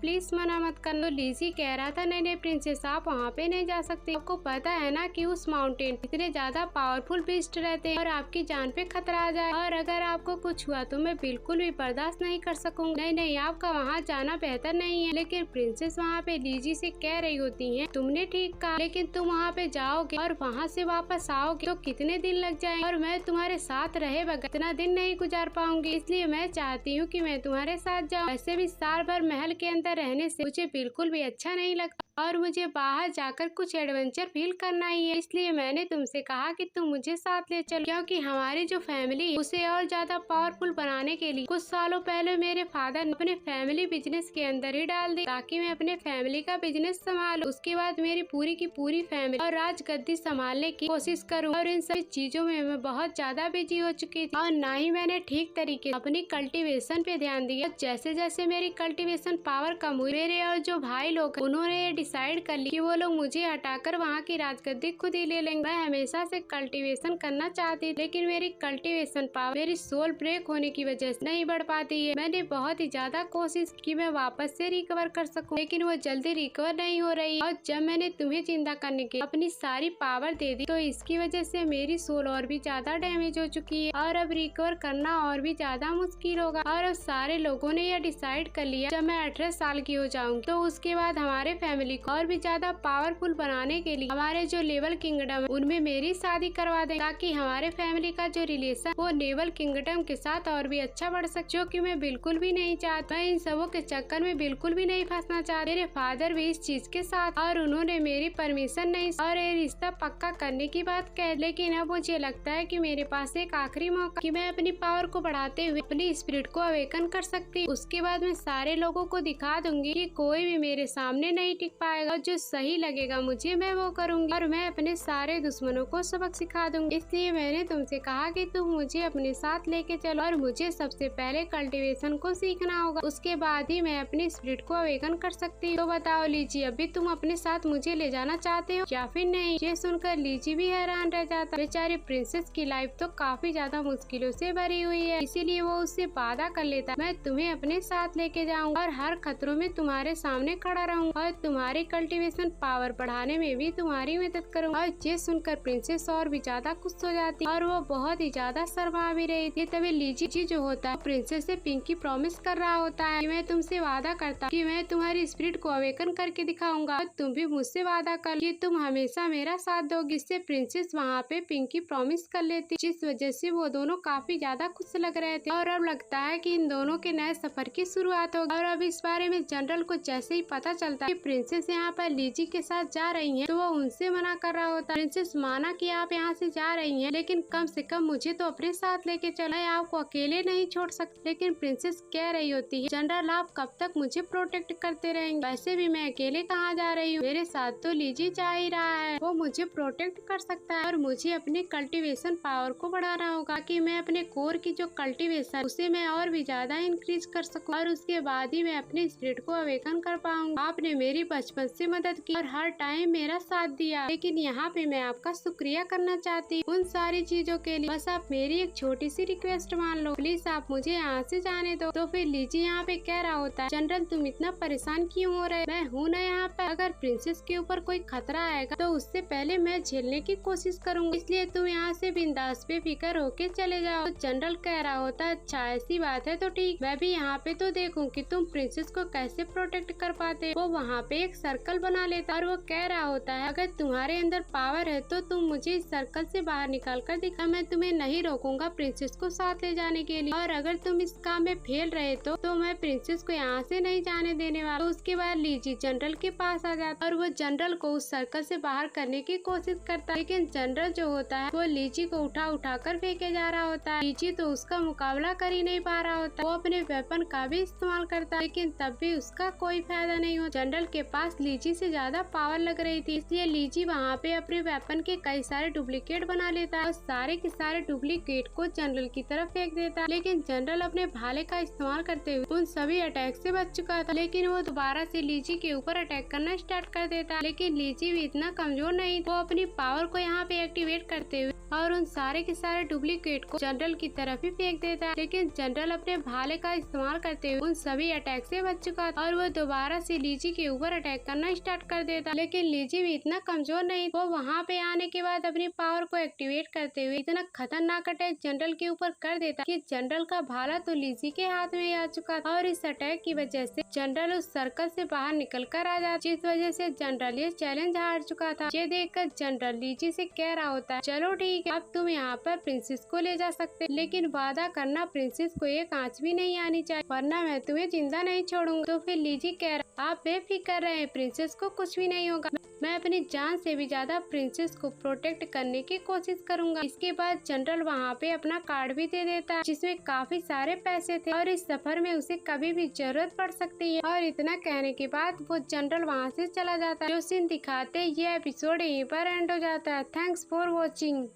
प्लीज मना मत कर। तो लीजी कह रहा था, नहीं नहीं प्रिंसेस आप वहाँ पे नहीं जा सकते, आपको पता है ना कि उस माउंटेन इतने ज्यादा पावरफुल बीस्ट रहते हैं और आपकी जान पे खतरा आ जाए और अगर आपको कुछ हुआ तो मैं बिल्कुल भी बर्दाश्त नहीं कर सकूंगा। नहीं नहीं आपका वहाँ जाना बेहतर नहीं है। लेकिन प्रिंसेस वहाँ पे लीजी से कह रही होती है, तुमने ठीक कहा, लेकिन तुम वहाँ पे जाओगे और वहाँ से वापस आओगे तो कितने दिन लग जाएंगे और मैं तुम्हारे साथ रहे बगैर इतना दिन नहीं गुजार पाऊंगी। इसलिए मैं चाहती हूँ कि मैं तुम्हारे साथ जाऊँ। वैसे भी साल भर महल के अंदर रहने से मुझे बिल्कुल भी अच्छा नहीं लगता और मुझे बाहर जाकर कुछ एडवेंचर फील करना ही है। इसलिए मैंने तुमसे कहा कि तुम मुझे साथ ले चलो, क्योंकि हमारी जो फैमिली है उसे और ज्यादा पावरफुल बनाने के लिए कुछ सालों पहले मेरे फादर ने अपने फैमिली बिजनेस के अंदर ही डाल दी ताकि मैं अपने फैमिली का बिजनेस संभालूं। उसके बाद मेरी पूरी की पूरी फैमिली और राजगद्दी संभालने की कोशिश करूँ और इन सभी चीजों में मैं बहुत ज्यादा बिजी हो चुकी थी और न ही मैंने ठीक तरीके से अपनी कल्टीवेशन पे ध्यान दिया। जैसे जैसे मेरी कल्टीवेशन पावर कम हुई, मेरे और जो भाई लोग उन्होंने डिसाइड कर ली कि वो लोग मुझे हटाकर वहाँ की राजगद्दी खुद ही ले लेंगे। मैं हमेशा से कल्टीवेशन करना चाहती, लेकिन मेरी कल्टीवेशन पावर मेरी सोल ब्रेक होने की वजह से नहीं बढ़ पाती है। मैंने बहुत ही ज्यादा कोशिश की मैं वापस से रिकवर कर सकूं, लेकिन वो जल्दी रिकवर नहीं हो रही। और जब मैंने तुम्हें जिंदा करने की अपनी सारी पावर दे दी तो इसकी वजह से मेरी सोल और भी ज्यादा डैमेज हो चुकी है और अब रिकवर करना और भी ज्यादा मुश्किल होगा। और अब सारे लोगों ने यह डिसाइड कर लिया जब मैं 18 साल की हो जाऊंगी तो उसके बाद हमारे फैमिली को और भी ज्यादा पावरफुल बनाने के लिए हमारे जो लेवल किंगडम है उनमें मेरी शादी करवा दें ताकि हमारे फैमिली का जो रिलेशन वो नेवल किंगडम के साथ और भी अच्छा बढ़ सके, जो कि मैं बिल्कुल भी नहीं चाहता। मैं इन सबों के चक्कर में बिल्कुल भी नहीं फंसना चाहती। मेरे फादर भी इस चीज के साथ और उन्होंने मेरी परमिशन नहीं और ये रिश्ता पक्का करने की बात कह, लेकिन अब मुझे लगता है कि मेरे पास एक आखिरी मौका कि मैं अपनी पावर को बढ़ाते हुए अपनी स्पिरिट को अवेकन कर सकती हूँ। उसके बाद मैं सारे लोगों को दिखा दूंगी कि कोई भी मेरे सामने नहीं टिक पाएगा और जो सही लगेगा मुझे मैं वो करूंगी और मैं अपने सारे दुश्मनों को सबक सिखा दूंगी। इसलिए मैंने तुमसे कहा कि तुम मुझे अपने साथ लेके चलो और मुझे सबसे पहले कल्टीवेशन को सीखना होगा, उसके बाद ही मैं अपनी स्पिरिट को अवेकन कर सकती हूँ। तो बताओ लीजी, अभी तुम अपने साथ मुझे ले जाना चाहते हो या फिर नहीं? ये सुनकर लीजी भी हैरान रह जाता। बेचारी प्रिंसेस की लाइफ तो काफी ज्यादा मुश्किलों से भरी हुई है, इसीलिए वो उससे वादा कर लेता, मैं तुम्हें अपने साथ लेके जाऊंगा और हर खतरों में तुम्हारे सामने खड़ा रहूंगा और तुम्हारी कल्टीवेशन पावर बढ़ाने में भी तुम्हारी मदद करूंगा। और ये सुनकर प्रिंसेस और भी ज्यादा खुश हो जाती और वो बहुत ही ज्यादा शर्मा भी रही थी। तभी लीजी जो होता है प्रिंसेस से पिंकी प्रॉमिस कर रहा होता है कि मैं तुमसे वादा करता कि मैं तुम्हारी स्पिरिट को अवेकन करके दिखाऊंगा और तुम भी मुझसे वादा कर कि तुम हमेशा मेरा साथ दोगी। इससे प्रिंसेस वहाँ पे पिंकी प्रॉमिस कर लेती, जिस वजह से वो दोनों काफी ज्यादा खुश लग रहे थे और अब लगता है कि इन दोनों के नए सफर की शुरुआत होगी। और अब इस बारे में जनरल को जैसे ही पता चलता है कि प्रिंसेस प्रिंसेस यहाँ पर लीजी के साथ जा रही हैं तो वो उनसे मना कर रहा होता है। प्रिंसेस माना कि आप यहाँ से जा रही हैं, लेकिन कम से कम मुझे तो अपने साथ लेके चलो, मैं आपको अकेले नहीं छोड़ सकती। लेकिन प्रिंसेस कह रही होती है, जनरल आप कब तक मुझे प्रोटेक्ट करते रहेंगे, वैसे भी मैं अकेले कहाँ जा रही हूँ, मेरे साथ तो लीजी जा ही रहा है, वो मुझे प्रोटेक्ट कर सकता है और मुझे अपने कल्टीवेशन पावर को बढ़ाना होगा कि मैं अपने कोर की जो कल्टीवेशन उसे मैं और भी ज्यादा इंक्रीज कर सकूं और उसके बाद ही मैं अपने स्पिरिट को अवेकन कर पाऊंगा। आपने मेरी बचपन से मदद की और हर टाइम मेरा साथ दिया, लेकिन यहाँ पे मैं आपका शुक्रिया करना चाहती हूँ उन सारी चीजों के लिए। बस आप मेरी एक छोटी सी रिक्वेस्ट मान लो, प्लीज आप मुझे यहाँ से जाने दो। तो फिर लीजी यहाँ पे कह रहा होता है, जनरल तुम इतना परेशान क्यों हो रहे, मैं हूँ ना यहाँ पे, अगर प्रिंसेस के ऊपर कोई खतरा आएगा तो उससे पहले मैं झेलने की कोशिश करूंगी, इसलिए तुम यहाँ से बिंदास बेफिक्र होके चले जाओ। तो जनरल कह रहा होता है, अच्छा ऐसी बात है तो ठीक, मैं भी यहाँ पे तो देखूं कि तुम प्रिंसेस को कैसे प्रोटेक्ट कर पाते। वो वहाँ पे एक सर्कल बना लेता और वो कह रहा होता है, अगर तुम्हारे अंदर पावर है तो तुम मुझे इस सर्कल से बाहर निकाल कर दिखा, मैं तुम्हें नहीं रोकूंगा प्रिंसेस को साथ ले जाने के लिए, और अगर तुम इस काम में फेल रहे तो मैं प्रिंसेस को यहाँ से नहीं जाने देने वाला। तो उसके बाद लीजी जनरल के पास आ जाता और वो जनरल को उस सर्कल से बाहर करने की कोशिश करता है, लेकिन जनरल जो होता है वो लीजी को उठा कर फेंके जा रहा होता है। लीजी तो उसका मुकाबला कर ही नहीं पा रहा होता, वो अपने वेपन का भी इस्तेमाल करता है, लेकिन तब भी उसका कोई फायदा नहीं हो। जनरल के पास लीजी से ज्यादा पावर लग रही थी, इसलिए लीजी वहाँ पे अपने वेपन के कई सारे डुप्लीकेट बना लेता है और सारे के सारे डुप्लीकेट को जनरल की तरफ फेंक देता है। लेकिन जनरल अपने भाले का इस्तेमाल करते हुए उन सभी अटैक से बच चुका था, लेकिन वो दोबारा से लीजी के ऊपर अटैक करना स्टार्ट कर देता। लेकिन लीजी भी इतना कमजोर नहीं, वो अपनी पावर को यहाँ पे एक्टिवेट करते हुए और उन सारे के सारे डुप्लीकेट को जनरल की तरफ ही फेंक देता है। लेकिन जनरल अपने भाले का इस्तेमाल करते हुए उन सभी अटैक से बच चुका था और वो दोबारा से लीजी के ऊपर अटैक करना स्टार्ट कर देता। लेकिन लीजी भी इतना कमजोर नहीं, वो वहाँ पे आने के बाद अपनी पावर को एक्टिवेट करते हुए इतना खतरनाक अटैक जनरल के ऊपर कर देता कि जनरल का भाला तो लीजी के हाथ में आ चुका था और इस अटैक की वजह से जनरल उस सर्कल से बाहर निकल कर आ जाता, जिस वजह से जनरल ये चैलेंज हार चुका था। ये देखकर जनरल लीजी से कह रहा होता है, चलो ठीक है, अब तुम यहाँ पर प्रिंसेस को ले जा सकते, लेकिन वादा करना प्रिंसेस को एक आंच भी नहीं आनी चाहिए, वरना मैं तुम्हें जिंदा नहीं छोड़ूंगा। तो फिर लीजी कह रहा, आप बेफिक्र रहे, प्रिंसेस को कुछ भी नहीं होगा, मैं अपनी जान से भी ज्यादा प्रिंसेस को प्रोटेक्ट करने की कोशिश करूंगा। इसके बाद जनरल वहाँ पे अपना कार्ड भी दे देता है जिसमें काफी सारे पैसे थे और इस सफर में उसे कभी भी जरूरत पड़ सकती है। और इतना कहने के बाद वो जनरल वहाँ से चला जाता है। जो सीन दिखाते ये एपिसोड यहीं पर एंड हो जाता है। Thanks for watching.